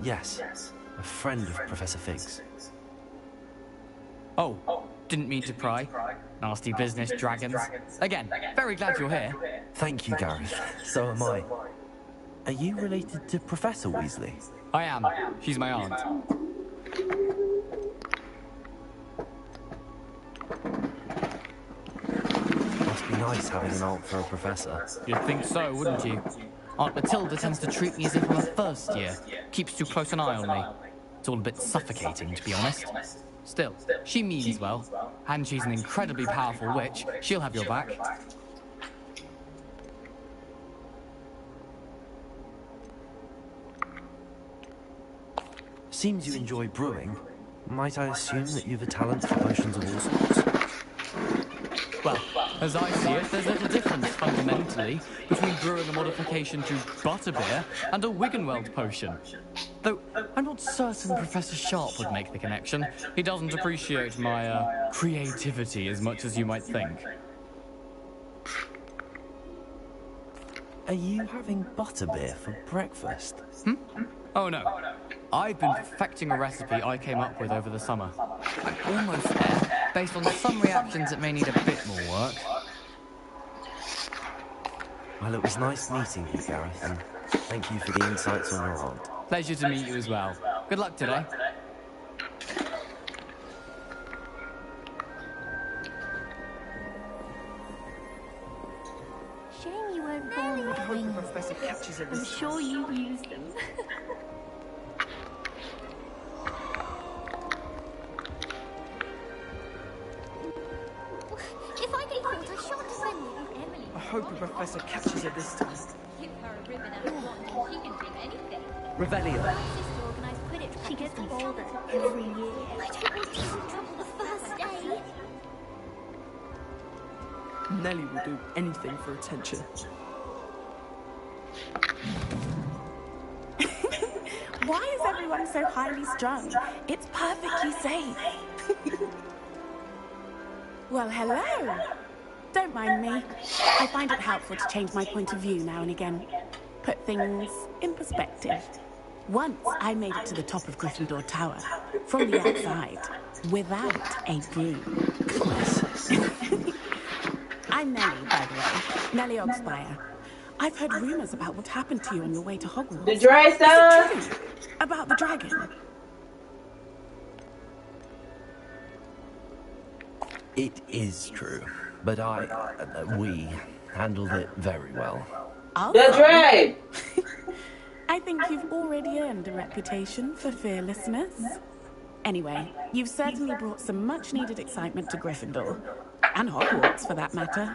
[SPEAKER 3] yes. A friend of Professor Fig's.
[SPEAKER 13] Oh, didn't mean to pry. Nasty business, dragons. Again, very glad you're here.
[SPEAKER 3] Thank you, Gareth. So am I. Are you related to Professor Weasley?
[SPEAKER 13] I am. She's my aunt.
[SPEAKER 3] Must be nice having an aunt for a professor.
[SPEAKER 13] You'd think so, wouldn't you? Aunt Matilda tends to treat me as if I'm a first year. Keeps too close an eye on me. It's all a bit suffocating, to be honest. Still, she means well. And she's an incredibly powerful witch. She'll have your back.
[SPEAKER 3] Seems you enjoy brewing. Might I assume that you've a talent for potions of all sorts?
[SPEAKER 13] Well, as I see it, there's little difference fundamentally between brewing a modification to butterbeer and a Wiggenweld potion. Though I'm not certain Professor Sharp would make the connection. He doesn't appreciate my creativity as much as you might think.
[SPEAKER 3] Are you having butterbeer for breakfast?
[SPEAKER 13] Oh no. I've been perfecting a recipe I came up with over the summer. I'm almost there, based on some reactions that may need a bit more work.
[SPEAKER 3] Well, it was nice meeting you, Gareth, and thank you for the insights on your aunt.
[SPEAKER 13] Pleasure to meet you as well. Good luck today.
[SPEAKER 5] Shame you weren't born with wings.
[SPEAKER 12] Professor catches her
[SPEAKER 5] I'm
[SPEAKER 12] this
[SPEAKER 5] sure you used them. If I get caught, I shan't defend you, Emily.
[SPEAKER 12] I hope the professor catches her this time.
[SPEAKER 14] Give her a ribbon and a wand and she can do anything.
[SPEAKER 3] Revelio.
[SPEAKER 14] My sister organised Quidditch
[SPEAKER 5] She gets
[SPEAKER 14] practice
[SPEAKER 5] older
[SPEAKER 14] on
[SPEAKER 5] every year.
[SPEAKER 14] I don't want to get in trouble the first day.
[SPEAKER 12] Nelly will do anything for attention.
[SPEAKER 15] Why is everyone so highly strung? It's perfectly safe. Well, hello. Don't mind me. I find it helpful to change my point of view now and again. Put things in perspective. Once I made it to the top of Gryffindor Tower, from the outside, without a broom. I'm Nellie, by the way. Nellie Oxfire. I've heard rumors about what happened to you on your way to Hogwarts.
[SPEAKER 6] The dragon?
[SPEAKER 15] Is it true? About the dragon?
[SPEAKER 3] It is true, but we handled it very well.
[SPEAKER 6] The dragon!
[SPEAKER 15] I think you've already earned a reputation for fearlessness. Anyway, you've certainly brought some much-needed excitement to Gryffindor. And Hogwarts, for that matter.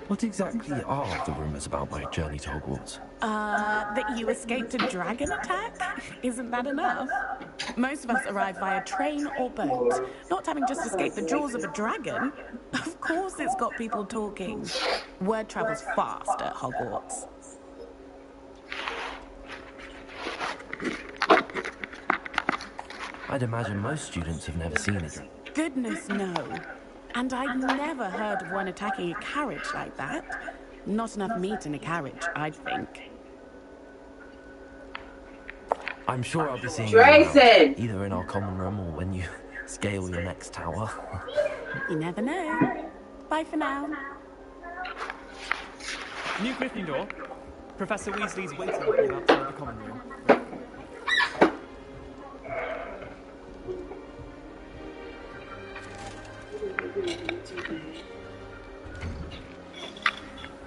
[SPEAKER 3] What exactly are the rumours about my journey to Hogwarts?
[SPEAKER 15] That you escaped a dragon attack? Isn't that enough? Most of us arrive via train or boat, not having just escaped the jaws of a dragon. Of course it's got people talking. Word travels fast at Hogwarts.
[SPEAKER 3] I'd imagine most students have never seen a dragon.
[SPEAKER 15] Goodness, no. And I've never heard of one attacking a carriage like that. Not enough meat in a carriage, I'd think.
[SPEAKER 3] I'm sure I'll be seeing you
[SPEAKER 6] Grayson!
[SPEAKER 3] around, either in our common room or when you scale your next tower.
[SPEAKER 15] You never know. Bye for now.
[SPEAKER 13] New Gryffindor. Professor Weasley's waiting for you outside the common room.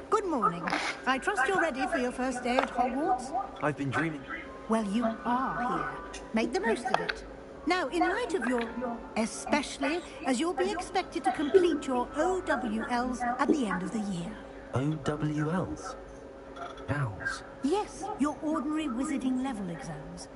[SPEAKER 10] Good morning. I trust you're ready for your first day at Hogwarts?
[SPEAKER 3] I've been dreaming.
[SPEAKER 10] Well, you are here. Make the most of it. Now, in light of your... especially as you'll be expected to complete your OWLs at the end of the year.
[SPEAKER 3] OWLs? Owls?
[SPEAKER 10] Yes, your ordinary wizarding level exams.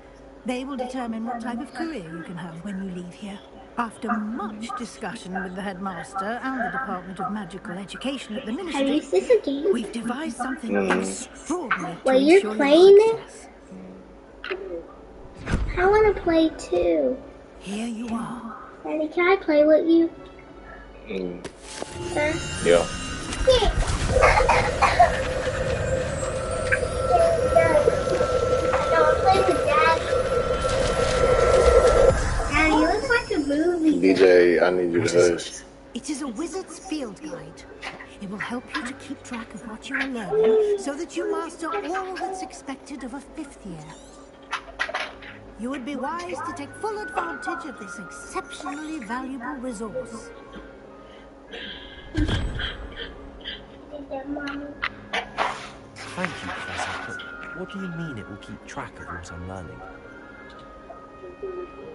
[SPEAKER 10] They will determine what type of career you can have when you leave here. After much discussion with the headmaster and the Department of Magical Education at the Ministry,
[SPEAKER 16] is this a game?
[SPEAKER 10] we've devised something extraordinary to
[SPEAKER 16] Wait, you're
[SPEAKER 10] ensure
[SPEAKER 16] playing
[SPEAKER 10] your
[SPEAKER 16] it?
[SPEAKER 10] success.
[SPEAKER 16] I want to play too.
[SPEAKER 10] Here you are.
[SPEAKER 16] Daddy, can I play with you? Sir?
[SPEAKER 4] Yeah.
[SPEAKER 16] No, I'll play with Dad. Daddy, it looks like a movie.
[SPEAKER 4] DJ, I need you to hush.
[SPEAKER 10] It is a wizard's field guide. It will help you to keep track of what you are learning so that you master all that's expected of a fifth year. You would be wise to take full advantage of this exceptionally valuable resource.
[SPEAKER 3] Thank you, Professor, but what do you mean it will keep track of what I'm learning?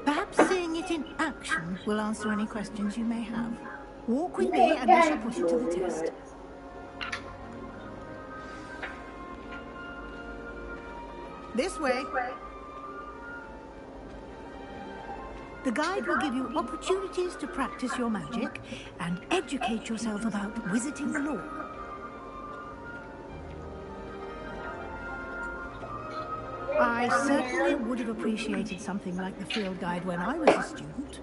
[SPEAKER 10] Perhaps seeing it in action will answer any questions you may have. Walk with me and we shall put it to the test. This way. The guide will give you opportunities to practice your magic and educate yourself about wizarding lore. I certainly would have appreciated something like the field guide when I was a student.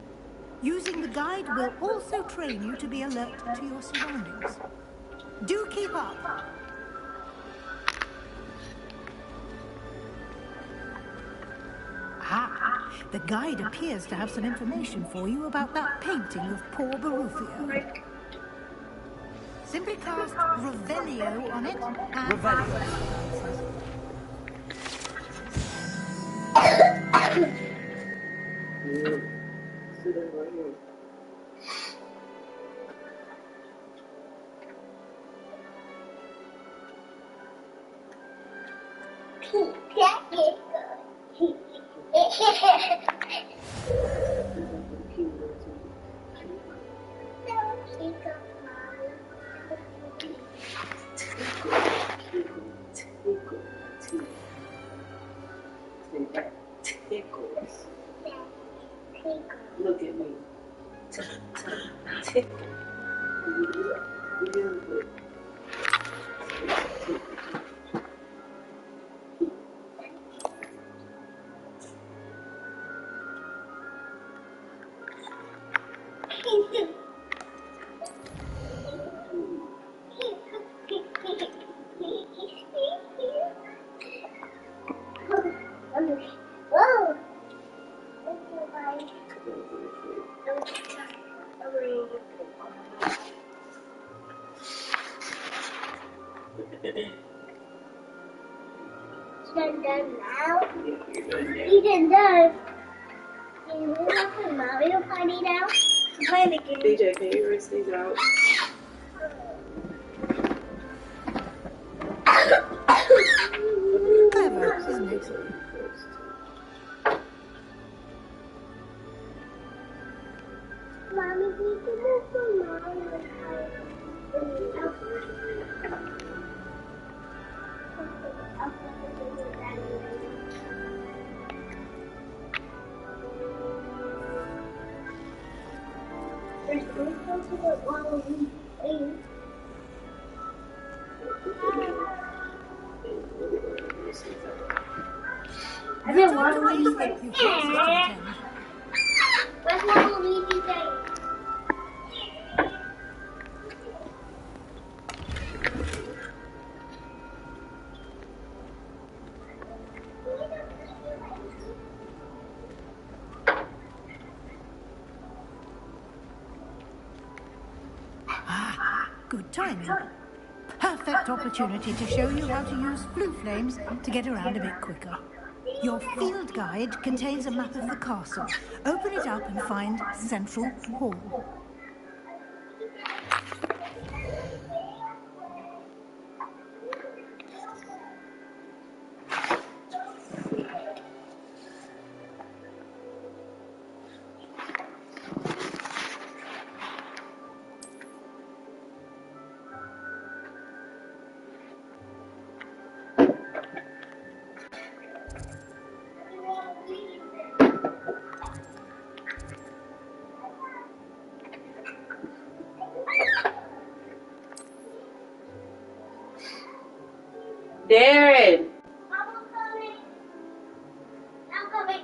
[SPEAKER 10] Using the guide will also train you to be alert to your surroundings. Do keep up. Ah, the guide appears to have some information for you about that painting of poor Barufio. Simply cast Revelio on it and...
[SPEAKER 2] Revelio.
[SPEAKER 6] Look at me. Tickle.
[SPEAKER 16] Whoa! Done now? You done. Can you move up to Mario Party now? Play the game.
[SPEAKER 6] DJ, can you rinse these out?
[SPEAKER 10] Clever, isn't it?
[SPEAKER 16] Mommy, we can move to Mario Party.
[SPEAKER 10] I didn't want to leave you.
[SPEAKER 16] Where's my Luigi thing?
[SPEAKER 10] Good timing. Perfect opportunity to show you how to use flue flames to get around a bit quicker. Your field guide contains a map of the castle. Open it up and find Central Hall.
[SPEAKER 6] Darren!
[SPEAKER 16] I'm coming.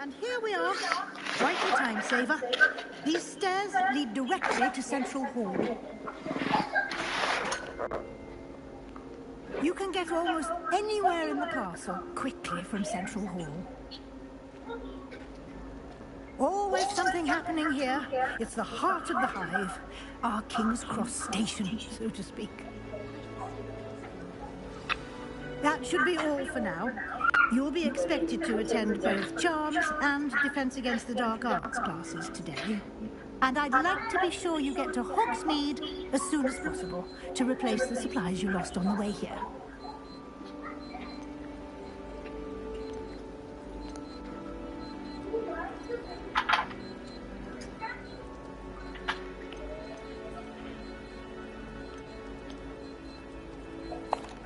[SPEAKER 10] And here we are. Quite a time saver. These stairs lead directly to Central Hall. You can get almost anywhere in the castle quickly from Central Hall. Always something happening here. It's the heart of the hive. Our King's Cross station, so to speak. That should be all for now. You'll be expected to attend both Charms and Defense Against the Dark Arts classes today. And I'd like to be sure you get to Hogsmeade as soon as possible to replace the supplies you lost on the way here.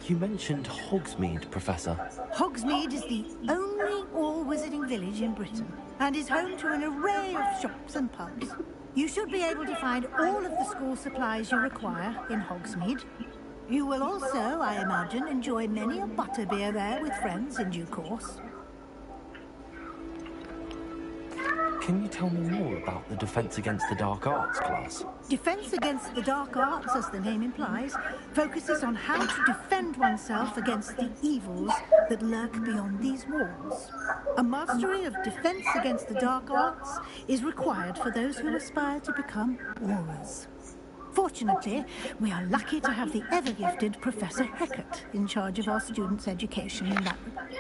[SPEAKER 3] You mentioned Hogsmeade, Professor.
[SPEAKER 10] Hogsmeade is the only all-wizarding village in Britain and is home to an array of shops and pubs. You should be able to find all of the school supplies you require in Hogsmeade. You will also, I imagine, enjoy many a butterbeer there with friends in due course.
[SPEAKER 3] Can you tell me more about the Defense Against the Dark Arts class?
[SPEAKER 10] Defense Against the Dark Arts, as the name implies, focuses on how to defend oneself against the evils that lurk beyond these walls. A mastery of Defense Against the Dark Arts is required for those who aspire to become Aurors. Fortunately, we are lucky to have the ever-gifted Professor Hecat in charge of our students' education in that regard.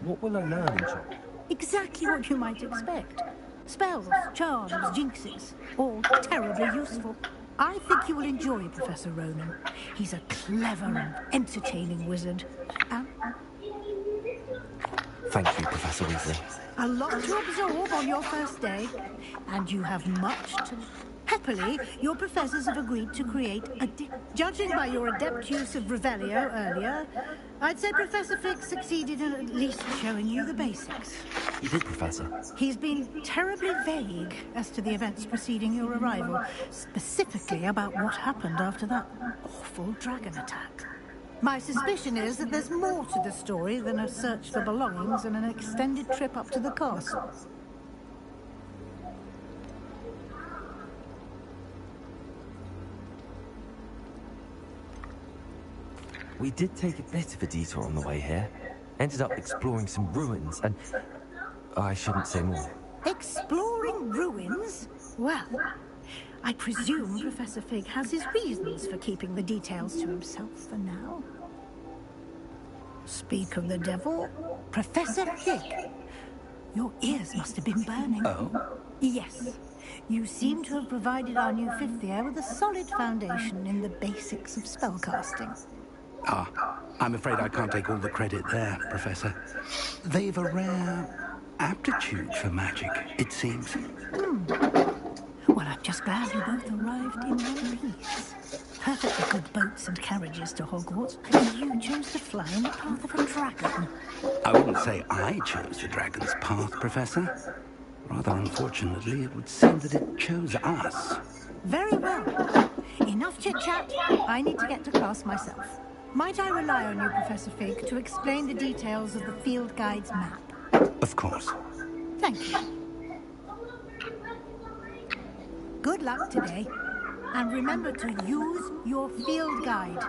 [SPEAKER 3] What will I learn in Charm?
[SPEAKER 10] Exactly what you might expect. Spells, charms, jinxes, all terribly useful. I think you will enjoy Professor Ronan. He's a clever and entertaining wizard.
[SPEAKER 3] Thank you, Professor Weasley.
[SPEAKER 10] A lot to absorb on your first day, and you have much to... Happily, your professors have agreed to create a... Judging by your adept use of Revelio earlier, I'd say Professor Fix succeeded in at least showing you the basics.
[SPEAKER 3] You did, Professor.
[SPEAKER 10] He's been terribly vague as to the events preceding your arrival, specifically about what happened after that awful dragon attack. My suspicion is that there's more to the story than a search for belongings and an extended trip up to the castle.
[SPEAKER 3] We did take a bit of a detour on the way here. Ended up exploring some ruins, and I shouldn't say more.
[SPEAKER 10] Exploring ruins? Well, I presume Professor Fig has his reasons for keeping the details to himself for now. Speak of the devil, Professor Fig. Your ears must have been burning.
[SPEAKER 2] Oh?
[SPEAKER 10] Yes. You seem to have provided our new fifth year with a solid foundation in the basics of spellcasting.
[SPEAKER 2] Ah, I'm afraid I can't take all the credit there, Professor. They've a rare aptitude for magic, it seems.
[SPEAKER 10] Well, I'm just glad you both arrived in one piece. Perfectly good boats and carriages to Hogwarts, and you chose to fly in the path of a dragon.
[SPEAKER 2] I wouldn't say I chose the dragon's path, Professor. Rather unfortunately, it would seem that it chose us.
[SPEAKER 10] Very well. Enough chit-chat. I need to get to class myself. Might I rely on you, Professor Fig, to explain the details of the field guide's map?
[SPEAKER 2] Of course.
[SPEAKER 10] Thank you. Good luck today. And remember to use your field guide.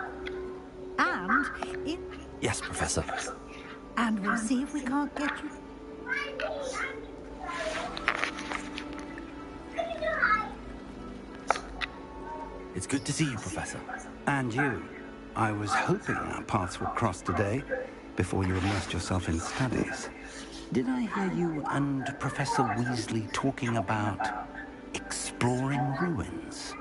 [SPEAKER 10] And
[SPEAKER 3] Yes, Professor.
[SPEAKER 10] And we'll see if we can't get you.
[SPEAKER 3] It's good to see you, Professor.
[SPEAKER 2] And you. I was hoping our paths would cross today, before you immersed yourself in studies. Did I hear you and Professor Weasley talking about exploring ruins?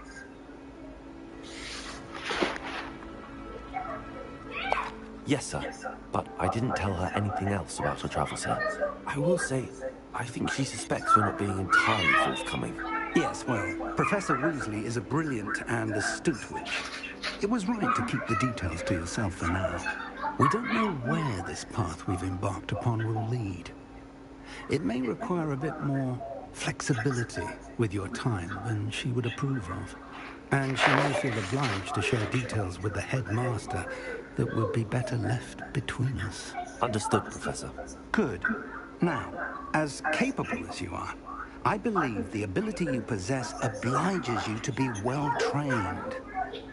[SPEAKER 3] Yes, sir. But I didn't tell her anything else about her travels here. I will say, I think she suspects we're not being entirely forthcoming.
[SPEAKER 2] Yes, well, Professor Weasley is a brilliant and astute witch. It was right to keep the details to yourself for now. We don't know where this path we've embarked upon will lead. It may require a bit more flexibility with your time than she would approve of. And she may feel obliged to share details with the headmaster that would be better left between us.
[SPEAKER 3] Understood, Professor.
[SPEAKER 2] Good. Now, as capable as you are, I believe the ability you possess obliges you to be well-trained.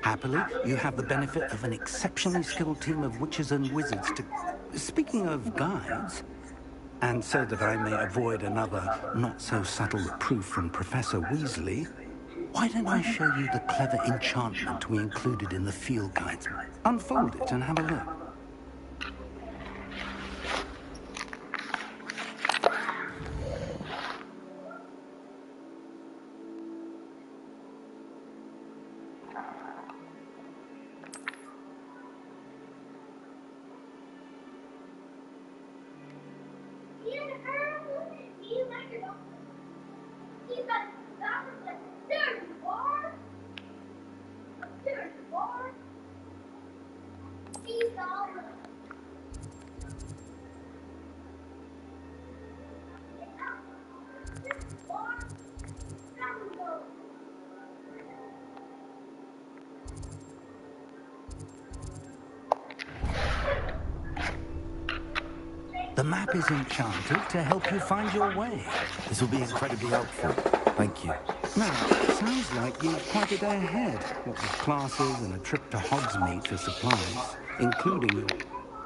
[SPEAKER 2] Happily, you have the benefit of an exceptionally skilled team of witches and wizards to... Speaking of guides, and so that I may avoid another not-so-subtle reproof from Professor Weasley, why don't I show you the clever enchantment we included in the field guides? Unfold it and have a look. The map is enchanted to help you find your way.
[SPEAKER 3] This will be incredibly helpful. Thank you.
[SPEAKER 2] Now, it sounds like you've quite a day ahead. What with classes and a trip to Hogsmeade for supplies, including your...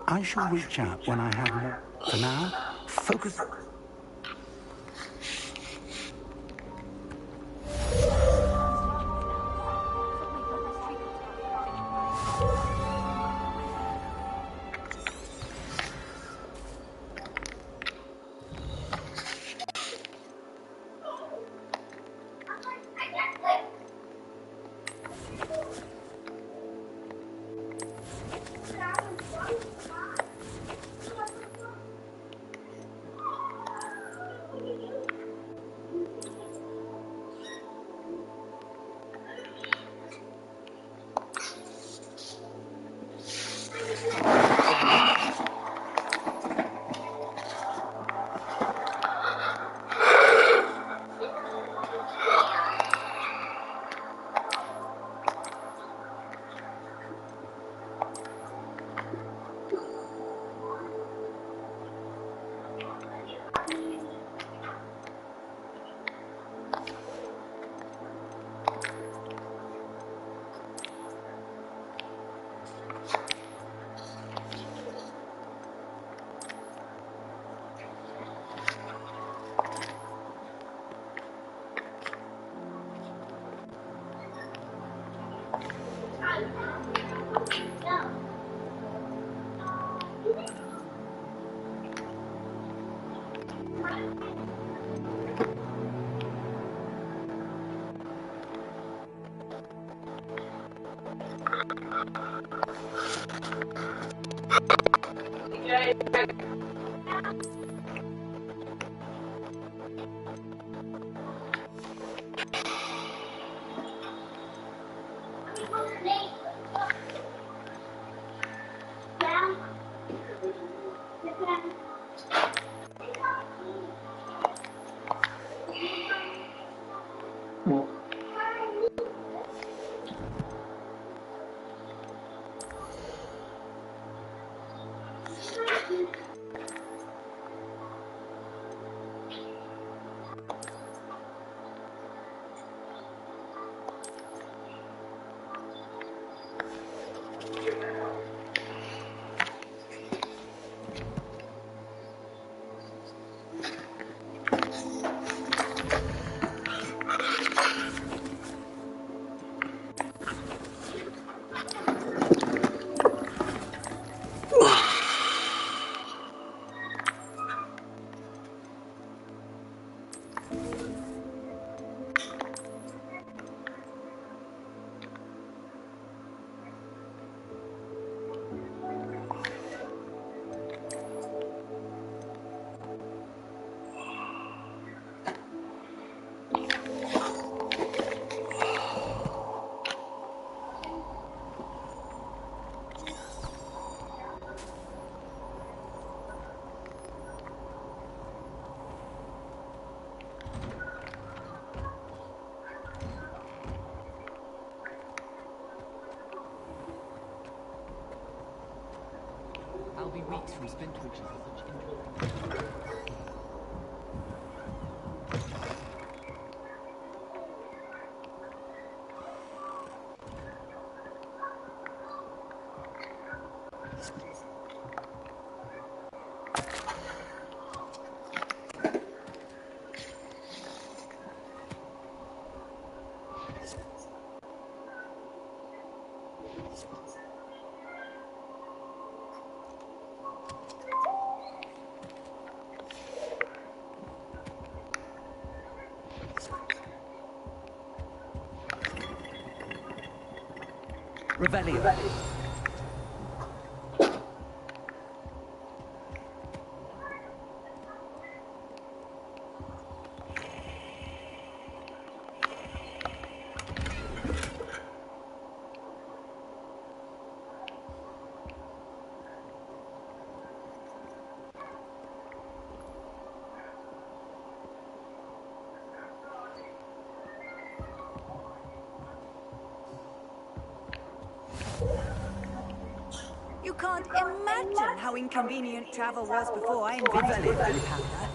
[SPEAKER 2] I shall reach out when I have more. For now, focus...
[SPEAKER 13] I'll be weeks from spin twitches with such interesting...
[SPEAKER 2] Revelio.
[SPEAKER 17] You can't imagine how inconvenient travel was before I invented gunpowder.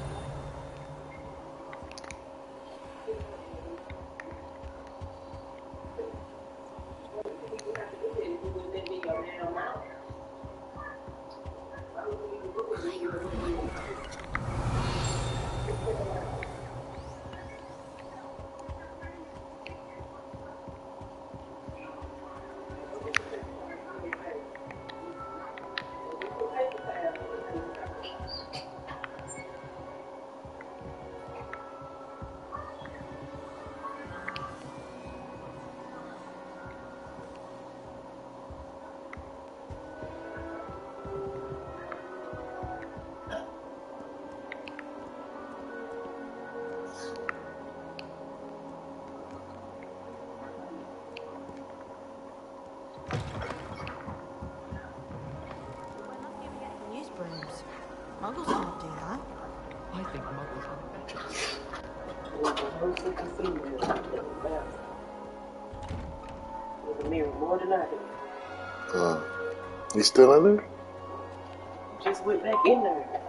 [SPEAKER 10] Muggles don't do that.
[SPEAKER 13] I think Muggles are better.
[SPEAKER 6] There's a mirror more than I do.
[SPEAKER 4] You still in there?
[SPEAKER 6] Just went back in there.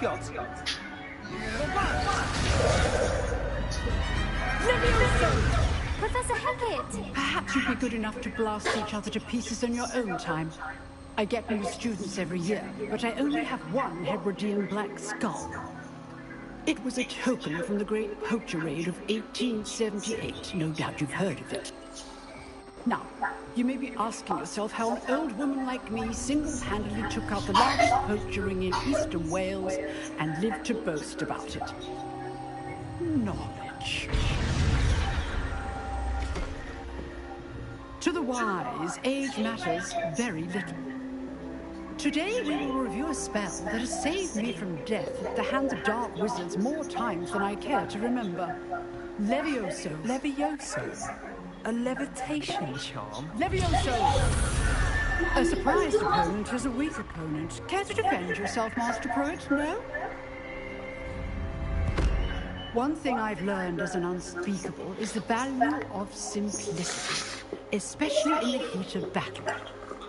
[SPEAKER 2] you've got.
[SPEAKER 14] Professor Hackett!
[SPEAKER 18] Perhaps you'd be good enough to blast each other to pieces in your own time. I get new students every year, but I only have one Hebridean black skull. It was a token from the Great Poacher Raid of 1878. No doubt you've heard of it. Now, you may be asking yourself how an old woman like me single-handedly took out the largest poacher ring in eastern Wales and lived to boast about it. Knowledge. To the wise, age matters very little. Today we will review a spell that has saved me from death at the hands of dark wizards more times than I care to remember. Levioso.
[SPEAKER 9] Levioso? A levitation charm?
[SPEAKER 18] Levioso! A surprised opponent is a weak opponent. Care to defend yourself, Master Pruitt? No? One thing I've learned as an unspeakable is the value of simplicity, especially in the heat of battle.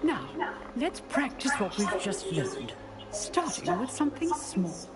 [SPEAKER 18] Now, let's practice what we've just learned, starting with something small.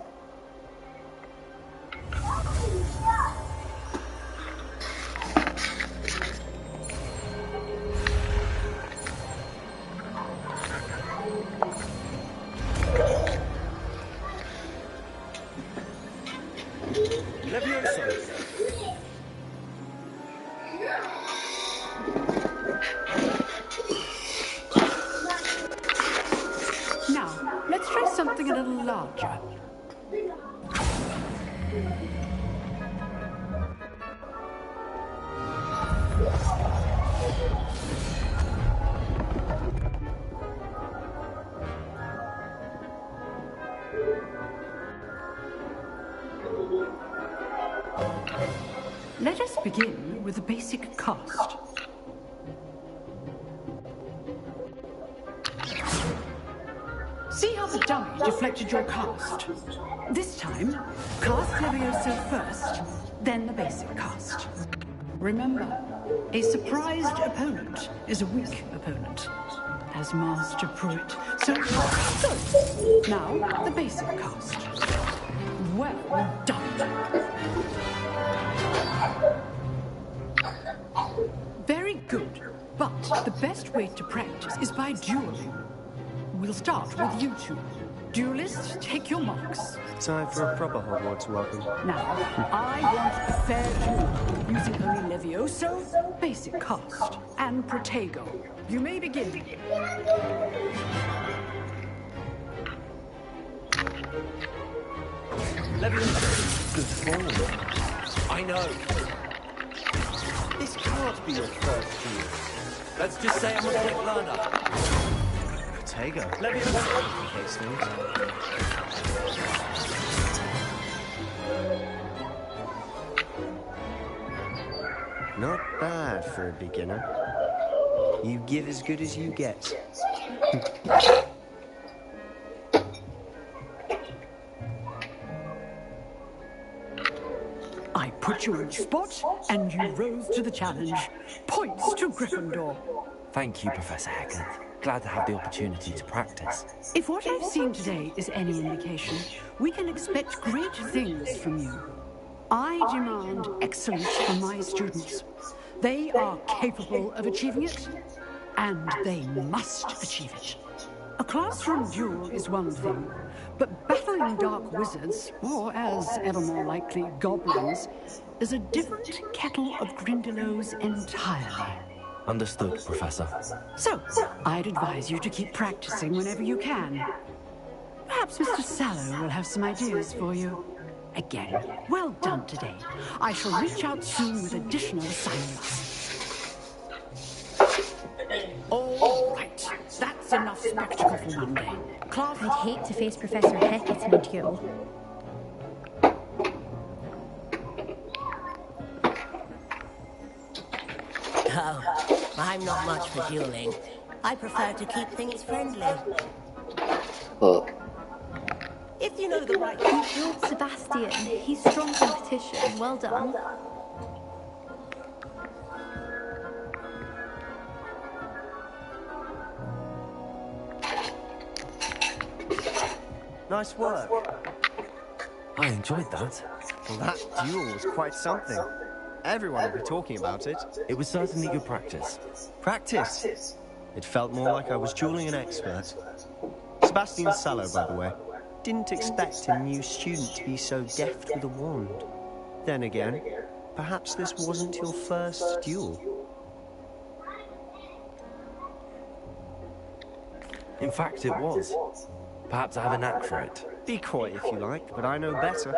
[SPEAKER 18] Now, let's try something a little larger. Let us begin with a basic cast. See how the dummy deflected your cast? This time, cast Levioso first, then the basic cast. Remember, a surprised opponent is a weak opponent, as Master Pruitt. So good. Now, the basic cast. Well done. Very good, but the best way to practice is by dueling. We'll start with you two. Duelists, take your marks.
[SPEAKER 3] Time for a proper Hogwarts welcome.
[SPEAKER 18] Now, I want a fair duel, using only Levioso, basic cast, and Protego. You may begin.
[SPEAKER 3] Levioso, good form.
[SPEAKER 9] I know. This can't be your first duel. Let's just say I'm a quick learner.
[SPEAKER 3] Protego.
[SPEAKER 9] Levioso.
[SPEAKER 3] Complicates things. Not bad for a beginner. You give as good as you get.
[SPEAKER 18] I put you on the spot, and you rose to the challenge. Points to Gryffindor.
[SPEAKER 3] Thank you, Professor Hackett. Glad to have the opportunity to practice.
[SPEAKER 18] If what I've seen today is any indication, we can expect great things from you. I demand excellence from my students. They are capable of achieving it, and they must achieve it. A classroom duel is one thing, but battling dark wizards, or as ever more likely, goblins, is a different kettle of Grindylows entirely.
[SPEAKER 3] Understood, Professor.
[SPEAKER 18] So, I'd advise you to keep practicing whenever you can. Perhaps Mr. Sallow will have some ideas for you. Again, well done today. I shall reach out soon with additional assignments. All right, that's enough spectacle for one day. Class,
[SPEAKER 14] I'd hate to face Professor Hackett in a duel.
[SPEAKER 19] Oh, I'm not much for dueling. I prefer to keep things friendly. If you know the right...
[SPEAKER 14] You killed Sebastian. He's strong competition. Well done.
[SPEAKER 3] Nice work. I enjoyed that.
[SPEAKER 20] Well, that duel was quite something. Everyone will be talking about it.
[SPEAKER 3] It was certainly good practice.
[SPEAKER 20] Practice? It felt more like I was dueling an expert. Sebastian Sallow, by the way. Didn't expect a new student to be so deft with a wand. Then again, perhaps this wasn't your first duel.
[SPEAKER 3] In fact, it was. Perhaps I have a knack for it.
[SPEAKER 20] Be coy if you like, but I know better.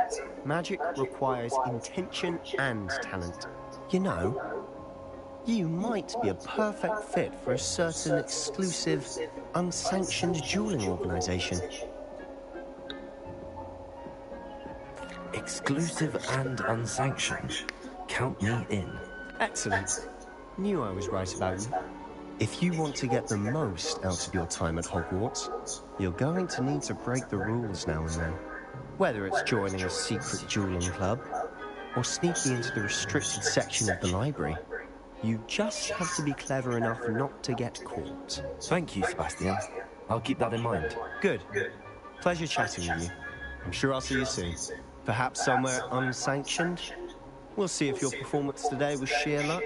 [SPEAKER 20] Magic requires intention and talent. You know, you might be a perfect fit for a certain exclusive, unsanctioned dueling organization.
[SPEAKER 3] Exclusive and unsanctioned. Count me in.
[SPEAKER 20] Excellent. Knew I was right about you. If you want to get the most out of your time at Hogwarts, you're going to need to break the rules now and then. Whether it's joining a secret dueling club, or sneaking into the restricted section of the library, you just have to be clever enough not to get caught.
[SPEAKER 3] Thank you, Sebastian. I'll keep that in mind.
[SPEAKER 20] Good. Pleasure chatting with you. I'm sure I'll see you soon. Perhaps somewhere unsanctioned? We'll see if your performance today was sheer luck,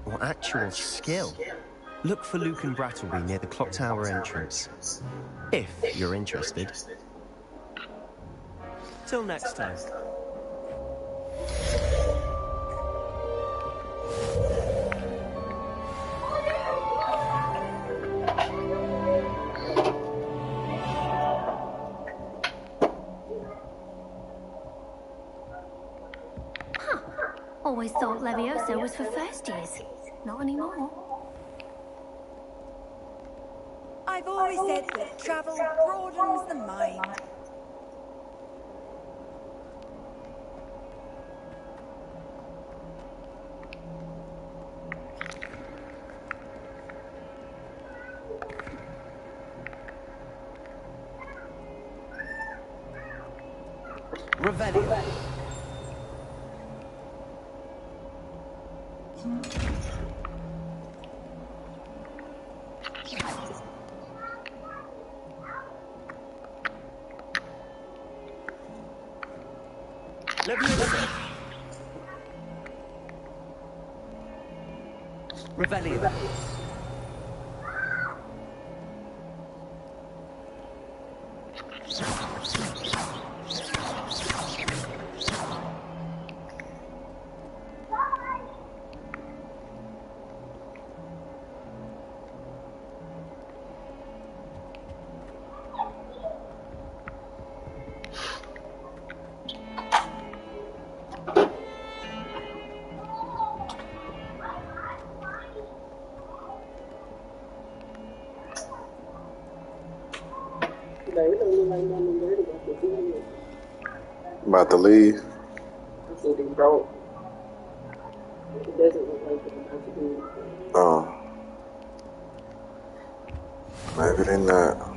[SPEAKER 20] or actual skill. Look for Luke and Brattleby near the clock tower entrance, if you're interested. Till next time.
[SPEAKER 5] Always thought Levioso was for first years. Not anymore.
[SPEAKER 17] I've always said that travel broadens the mind.
[SPEAKER 2] Revelio. Levioso. Revelio.
[SPEAKER 4] About to leave. Oh. Maybe they're not.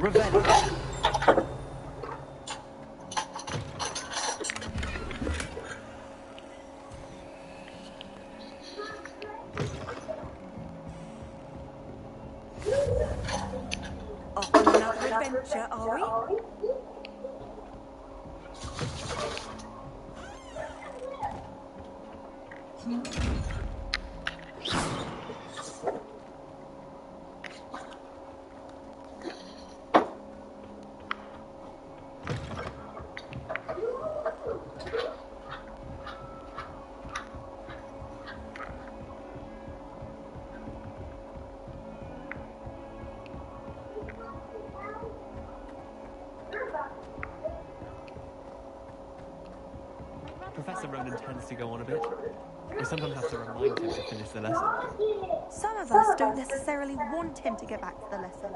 [SPEAKER 2] Revelio.
[SPEAKER 17] Off on another adventure, are we?
[SPEAKER 13] Professor Ronan tends to go on a bit. We sometimes have to remind him to finish the lesson.
[SPEAKER 14] Some of us don't necessarily want him to get back to the lesson.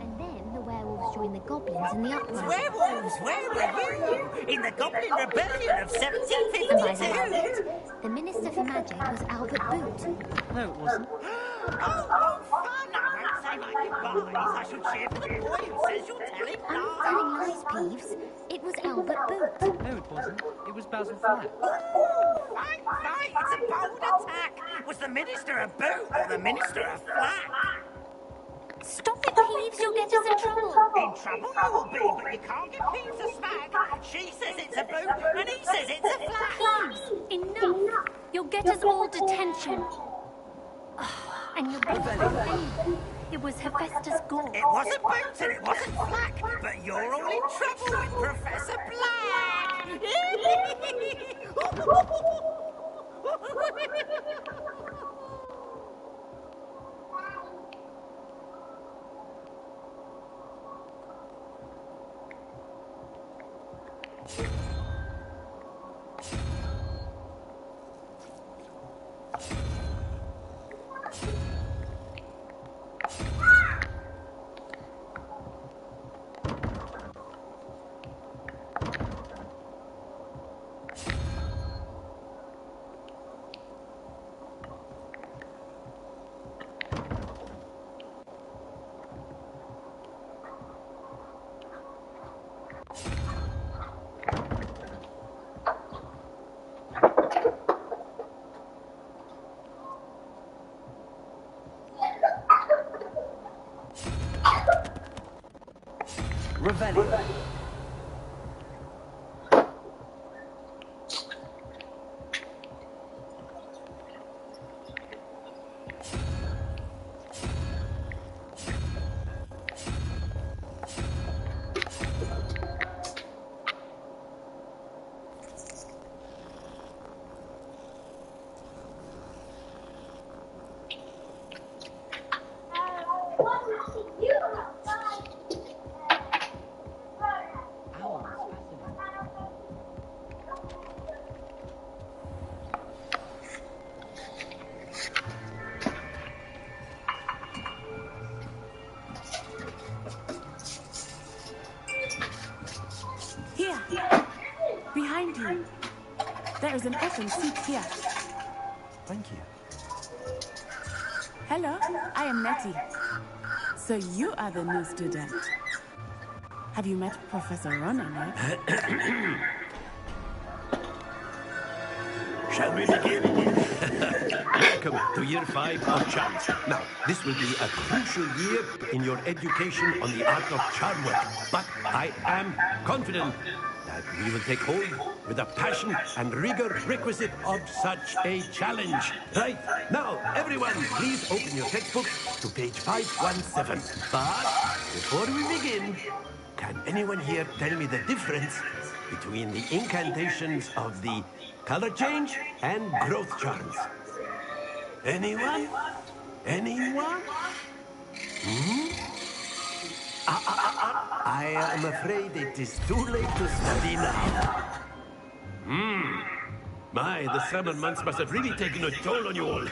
[SPEAKER 5] And then the werewolves joined the goblins in the uprising.
[SPEAKER 11] Werewolves, where were you? In the Goblin Rebellion of
[SPEAKER 5] And by the
[SPEAKER 11] 1752?
[SPEAKER 5] way, the Minister for Magic was Albert Boot.
[SPEAKER 13] No, it wasn't.
[SPEAKER 11] Oh, fun! I won't say my goodbyes. I shall cheer for the boy who says you're telling
[SPEAKER 5] I'm not
[SPEAKER 11] lies.
[SPEAKER 5] telling lies, Peeves. It was Albert Boot.
[SPEAKER 13] No, it wasn't. It was Basil Flat.
[SPEAKER 11] Ooh, fight! It's a bold attack. Was the Minister a boot or the Minister a flat?
[SPEAKER 5] Stop it, Peeves. You'll get us in trouble.
[SPEAKER 11] In trouble you will be, but you can't get Peeves a smack. She says it's a boot and he says it's a flat.
[SPEAKER 5] Peeves, enough. You'll get us all detention. And you'll be anyway. It was Hephaestus Gore.
[SPEAKER 11] It wasn't Boots and it wasn't Flack, but you're all in trouble with Professor Black.
[SPEAKER 2] Revelio.
[SPEAKER 15] Here, behind you. There is an open seat here.
[SPEAKER 20] Thank you.
[SPEAKER 15] Hello, I am Nettie. So you are the new student. Have you met Professor Ronan yet?
[SPEAKER 21] Shall we begin? Welcome to year 5 of charms. Now, this will be a crucial year in your education on the art of charm work. But I am confident that we will take hold with the passion and rigor requisite of such a challenge. Right, now, everyone, please open your textbooks to page 517. But before we begin, can anyone here tell me the difference between the incantations of the color change and growth charms? Anyone? Anyone? I am afraid it is too late to study now. My, the summer months must have really taken a toll on you all.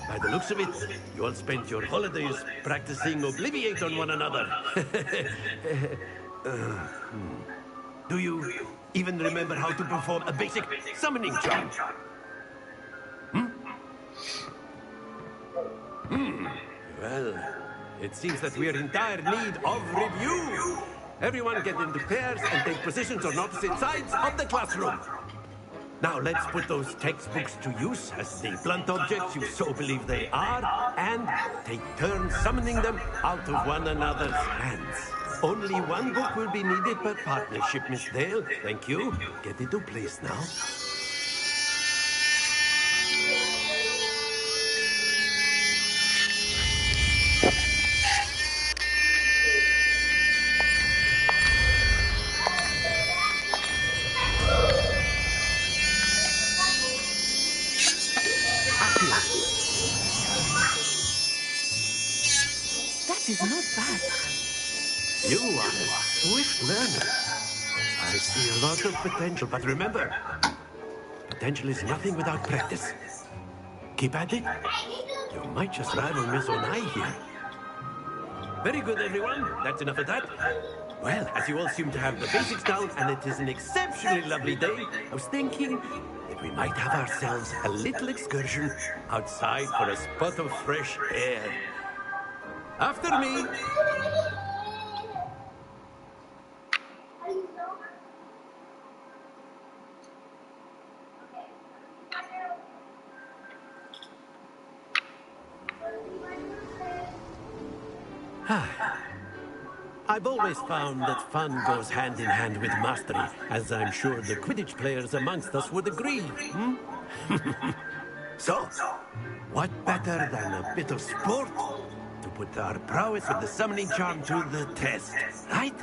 [SPEAKER 21] By the looks of it, you all spent your holidays practicing Obliviate on one another. Do you even remember how to perform a basic summoning charm? Well, it seems that we are in dire need of review. Everyone get into pairs and take positions on opposite sides of the classroom. Now let's put those textbooks to use as the blunt objects you so believe they are, and take turns summoning them out of one another's hands. Only one book will be needed per partnership, Miss Dale. Thank you. Get into place now.
[SPEAKER 15] That is not bad.
[SPEAKER 21] You are a swift learner. I see a lot of potential, but remember, potential is nothing without practice. Keep at it. You might just rival Miss Onai here. Very good, everyone. That's enough of that. Well, as you all seem to have the basics down, and it is an exceptionally lovely day, I was thinking that we might have ourselves a little excursion outside for a spot of fresh air. After me. I've always found that fun goes hand in hand with mastery, as I'm sure the Quidditch players amongst us would agree. So, what better than a bit of sport to put our prowess with the summoning charm to the test, right?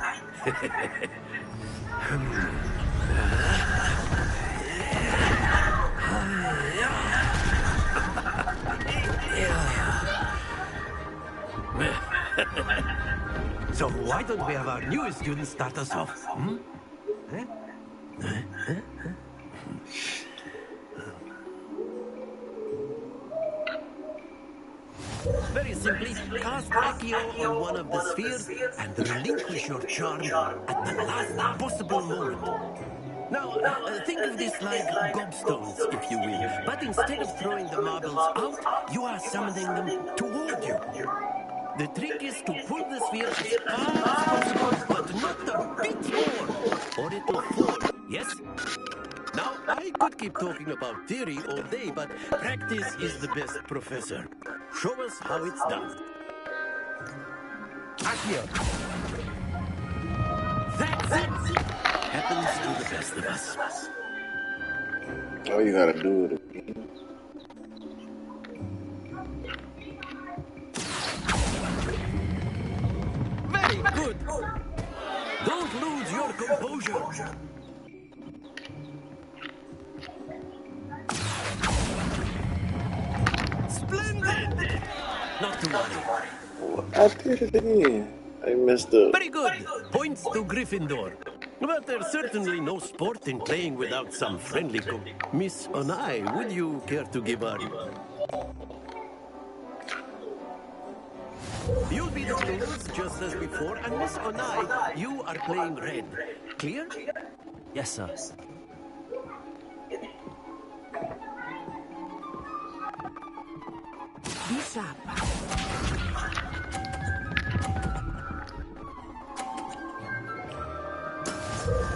[SPEAKER 21] So why don't we have our newest student start us off? Very simply, cast Accio on one of the spheres and relinquish your charm at the last possible moment. Now, think of this like gobstones, if you will. But instead of throwing the marbles out, you are summoning them toward you. The trick is to pull the sphere as far as possible, but not a bit more, or it'll fall. Yes? Now, I could keep talking about theory all day, but practice is the best professor. Show us how it's done. Accio. That's it! Happens to the best of us.
[SPEAKER 4] All you gotta do it.
[SPEAKER 21] Very good. Don't lose your composure. Splendid. Not to worry.
[SPEAKER 4] I did it again. I messed up.
[SPEAKER 21] Very good. Points to Gryffindor. But there's certainly no sport in playing without some friendly Miss Onai, would you care to give her? You'll be the blues just as before, and Miss Onai, you are playing red. Clear?
[SPEAKER 3] Yes, sir.
[SPEAKER 15] Be sharp.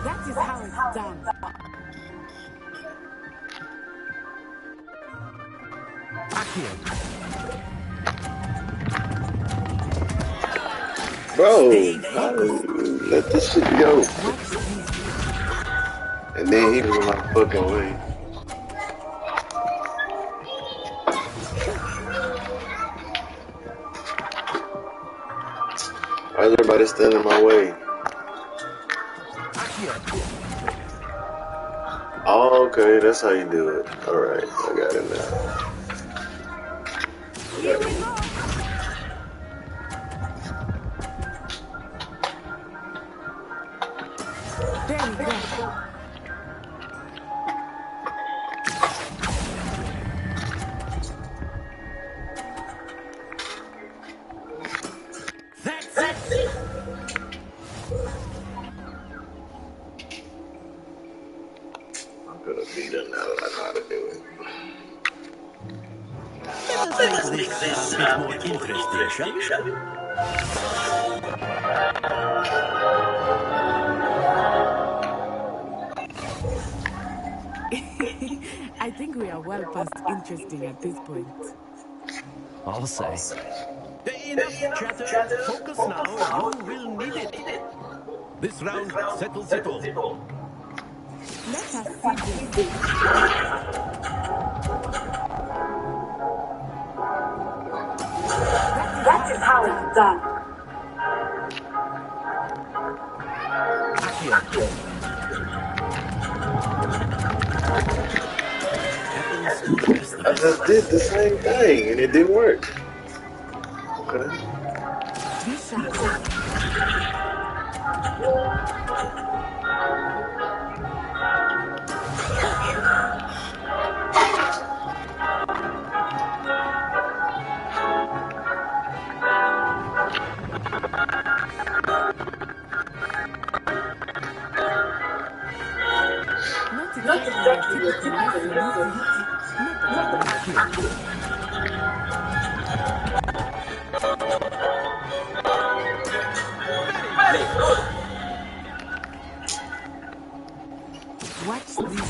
[SPEAKER 15] That is how it's done.
[SPEAKER 21] Accio.
[SPEAKER 4] Bro, let this shit go. And then he was in my fucking way. Why is everybody standing in my way? Oh, okay, that's how you do it. Alright, I got it now.
[SPEAKER 15] There we go.
[SPEAKER 21] That's it.
[SPEAKER 4] I'm gonna beat him now that I know how to do it.
[SPEAKER 21] Let us make this a bit more interesting, shall we?
[SPEAKER 15] I think we are well past interesting at this point.
[SPEAKER 3] I'll say.
[SPEAKER 21] Enough chatter. Focus now. You will need it. This round settles it all.
[SPEAKER 15] Let us see this.
[SPEAKER 6] That is how it's done.
[SPEAKER 4] I just did the same thing and it didn't work. Okay.
[SPEAKER 15] Not exactly your typical lesson. Not that I'm curious.
[SPEAKER 6] Very good.
[SPEAKER 15] Watch this.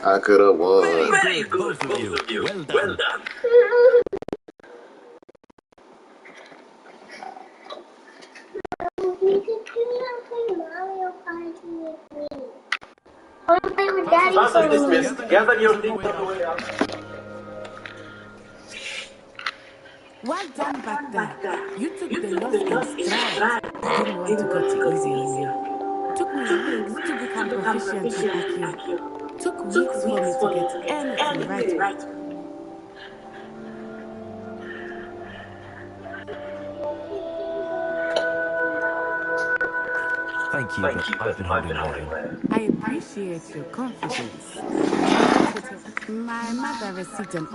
[SPEAKER 4] I could have won.
[SPEAKER 21] Very good, both of you. Well done.
[SPEAKER 16] Well done. I want to play with Daddy for a minute.
[SPEAKER 6] Gather your things on the way out.
[SPEAKER 15] Well done back there. You took the loss in stride. Didn't want to go too easy on you. Took me weeks to become proficient with Accio. Took weeks for me to get anything right.
[SPEAKER 3] Thank you, but I've been holding on.
[SPEAKER 15] I appreciate your confidence. My mother was sitting.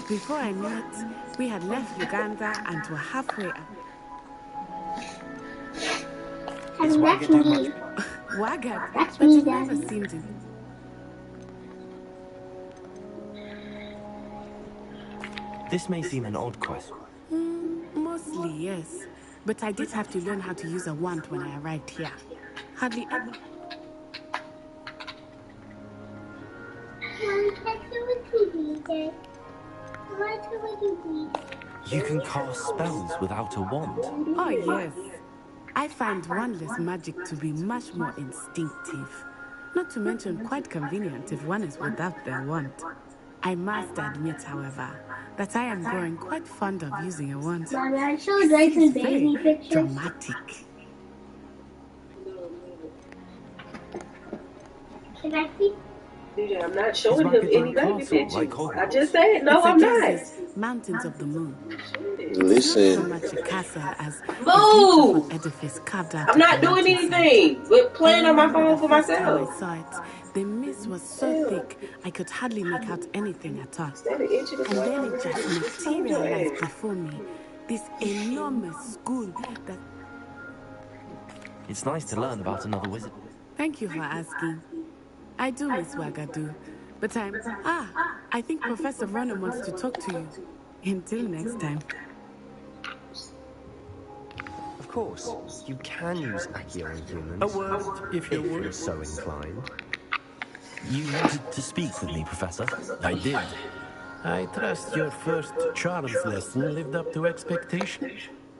[SPEAKER 15] Before I knew it, we had left Uganda and were halfway up.
[SPEAKER 16] And that's me.
[SPEAKER 15] Wagga,
[SPEAKER 16] That's
[SPEAKER 15] but
[SPEAKER 16] me,
[SPEAKER 15] you've never
[SPEAKER 16] Daddy.
[SPEAKER 15] seen him.
[SPEAKER 3] This may seem an odd quest.
[SPEAKER 15] Mostly, yes. But I did have to learn how to use a wand when I arrived here. Hardly ever.
[SPEAKER 3] You can cast spells without a wand.
[SPEAKER 15] Oh, yes. I find wandless magic to be much more instinctive. Not to mention quite convenient if one is without their wand. I must admit, however, that I am growing quite fond of using a wand.
[SPEAKER 16] Mommy, I showed Drayson baby pictures.
[SPEAKER 15] Dramatic.
[SPEAKER 16] Can I see?
[SPEAKER 6] DJ, I'm not showing him any baby pictures.
[SPEAKER 3] Like
[SPEAKER 6] I just said, no, I'm not.
[SPEAKER 15] Mountains of the Moon.
[SPEAKER 4] Listen.
[SPEAKER 15] So much a castle as
[SPEAKER 6] Move!
[SPEAKER 15] a beautiful edifice carved out.
[SPEAKER 6] I'm not doing anything but playing on my phone for
[SPEAKER 15] When
[SPEAKER 6] myself.
[SPEAKER 15] I saw it, the mist was so thick I could hardly make out anything at all. And then it just materialized before me. This enormous school that...
[SPEAKER 3] It's nice to learn about another wizard.
[SPEAKER 15] Thank you for asking. I do miss Wagadu, but I think Professor Ronan wants to talk to you. Until next time.
[SPEAKER 20] Of course, you can use Accio on humans.
[SPEAKER 21] A word, if you would.
[SPEAKER 20] you're so inclined.
[SPEAKER 3] You wanted to speak with me, Professor?
[SPEAKER 21] I did. I trust your first charms lesson lived up to expectation.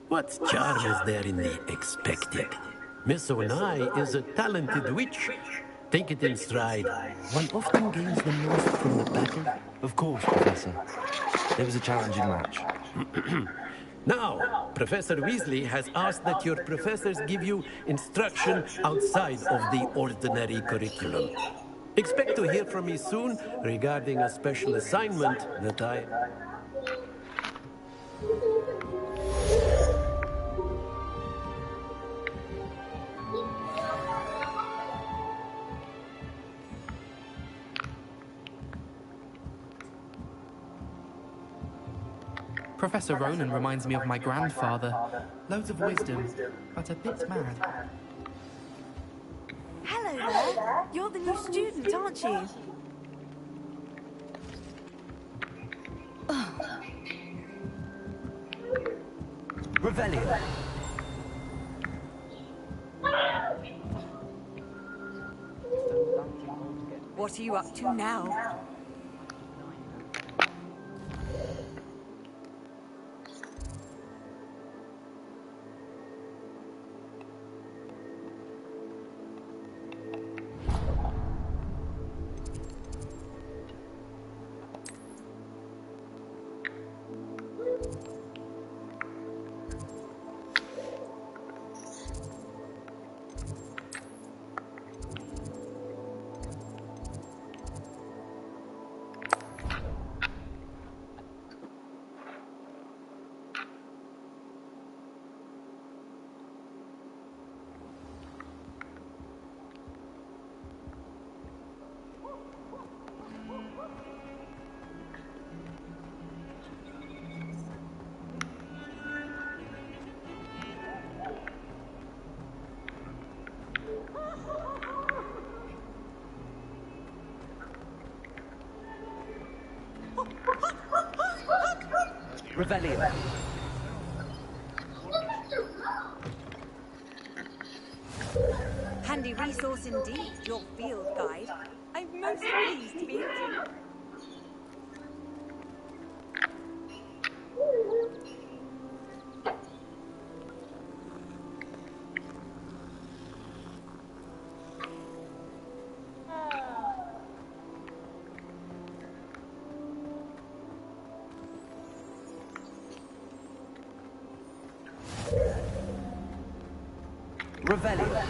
[SPEAKER 21] What charm is there in the expected? Miss Onai is a talented witch. Take it in stride.
[SPEAKER 3] One often gains the most from the battle. Of course, Professor. It was a challenging match.
[SPEAKER 21] Now, Professor Weasley has asked that your professors give you instruction outside of the ordinary curriculum. Expect to hear from me soon regarding a special assignment that I...
[SPEAKER 13] Professor Ronan reminds me of my grandfather. Loads of wisdom, but a bit mad.
[SPEAKER 17] Hello there. You're the new student, aren't you?
[SPEAKER 3] Revelio.
[SPEAKER 17] What are you up to now?
[SPEAKER 3] Revelio.
[SPEAKER 17] Handy resource indeed, your field guide. I'm most pleased to meet you.
[SPEAKER 3] Revelio.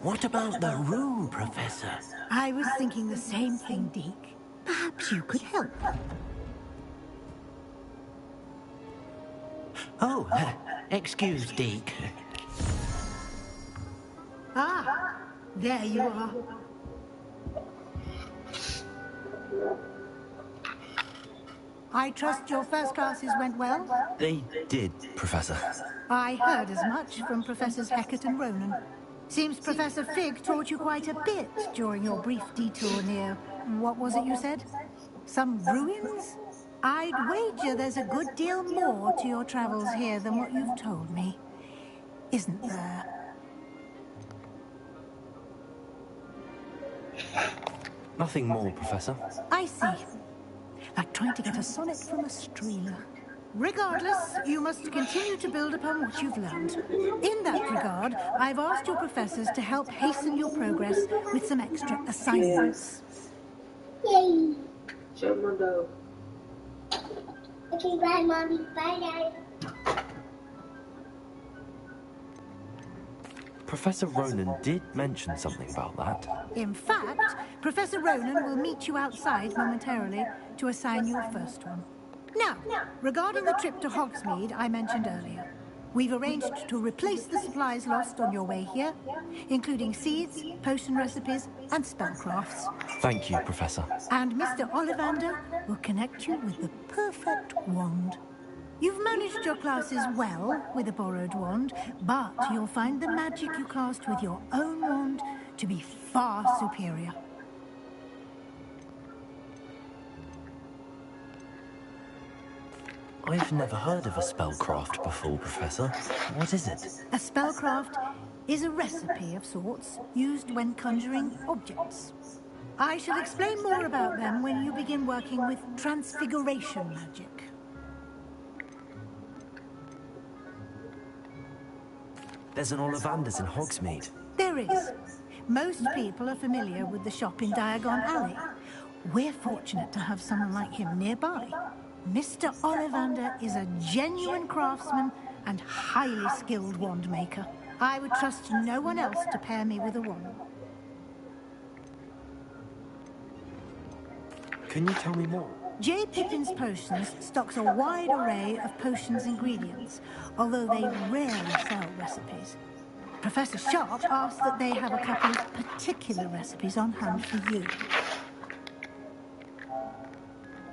[SPEAKER 11] What about the room, Professor?
[SPEAKER 10] I was thinking the same thing, Deke. Perhaps you could help.
[SPEAKER 11] Oh, excuse, Deke.
[SPEAKER 10] Ah, there you are. I trust your first classes went well?
[SPEAKER 3] They did, Professor.
[SPEAKER 10] I heard as much from Professors Hecat and Ronan. Seems Professor Fig taught you quite a bit during your brief detour near... what was it you said? Some ruins? I'd wager there's a good deal more to your travels here than what you've told me. Isn't there?
[SPEAKER 3] Nothing more, Professor.
[SPEAKER 10] I see. Like trying to get a sonnet from a streeler. Regardless, you must continue to build upon what you've learned. In that regard, I've asked your professors to help hasten your progress with some extra assignments.
[SPEAKER 16] Yay! Shut my door. Okay, bye, Mommy. Bye, Dad.
[SPEAKER 3] Professor Ronan did mention something about that.
[SPEAKER 10] In fact, Professor Ronan will meet you outside momentarily to assign your first one. Now, regarding the trip to Hogsmeade I mentioned earlier, we've arranged to replace the supplies lost on your way here, including seeds, potion recipes, and spellcrafts.
[SPEAKER 3] Thank you, Professor.
[SPEAKER 10] And Mr. Ollivander will connect you with the perfect wand. You've managed your classes well with a borrowed wand, but you'll find the magic you cast with your own wand to be far superior.
[SPEAKER 3] I've never heard of a spellcraft before, Professor. What is it?
[SPEAKER 10] A spellcraft is a recipe of sorts used when conjuring objects. I shall explain more about them when you begin working with transfiguration magic.
[SPEAKER 3] There's an Ollivander's in Hogsmeade.
[SPEAKER 10] There is. Most people are familiar with the shop in Diagon Alley. We're fortunate to have someone like him nearby. Mr. Ollivander is a genuine craftsman and highly skilled wand maker. I would trust no one else to pair me with a woman.
[SPEAKER 3] Can you tell me more?
[SPEAKER 10] J. Pippin's Potions stocks a wide array of potions ingredients, although they rarely sell recipes. Professor Sharp asked that they have a couple of particular recipes on hand for you.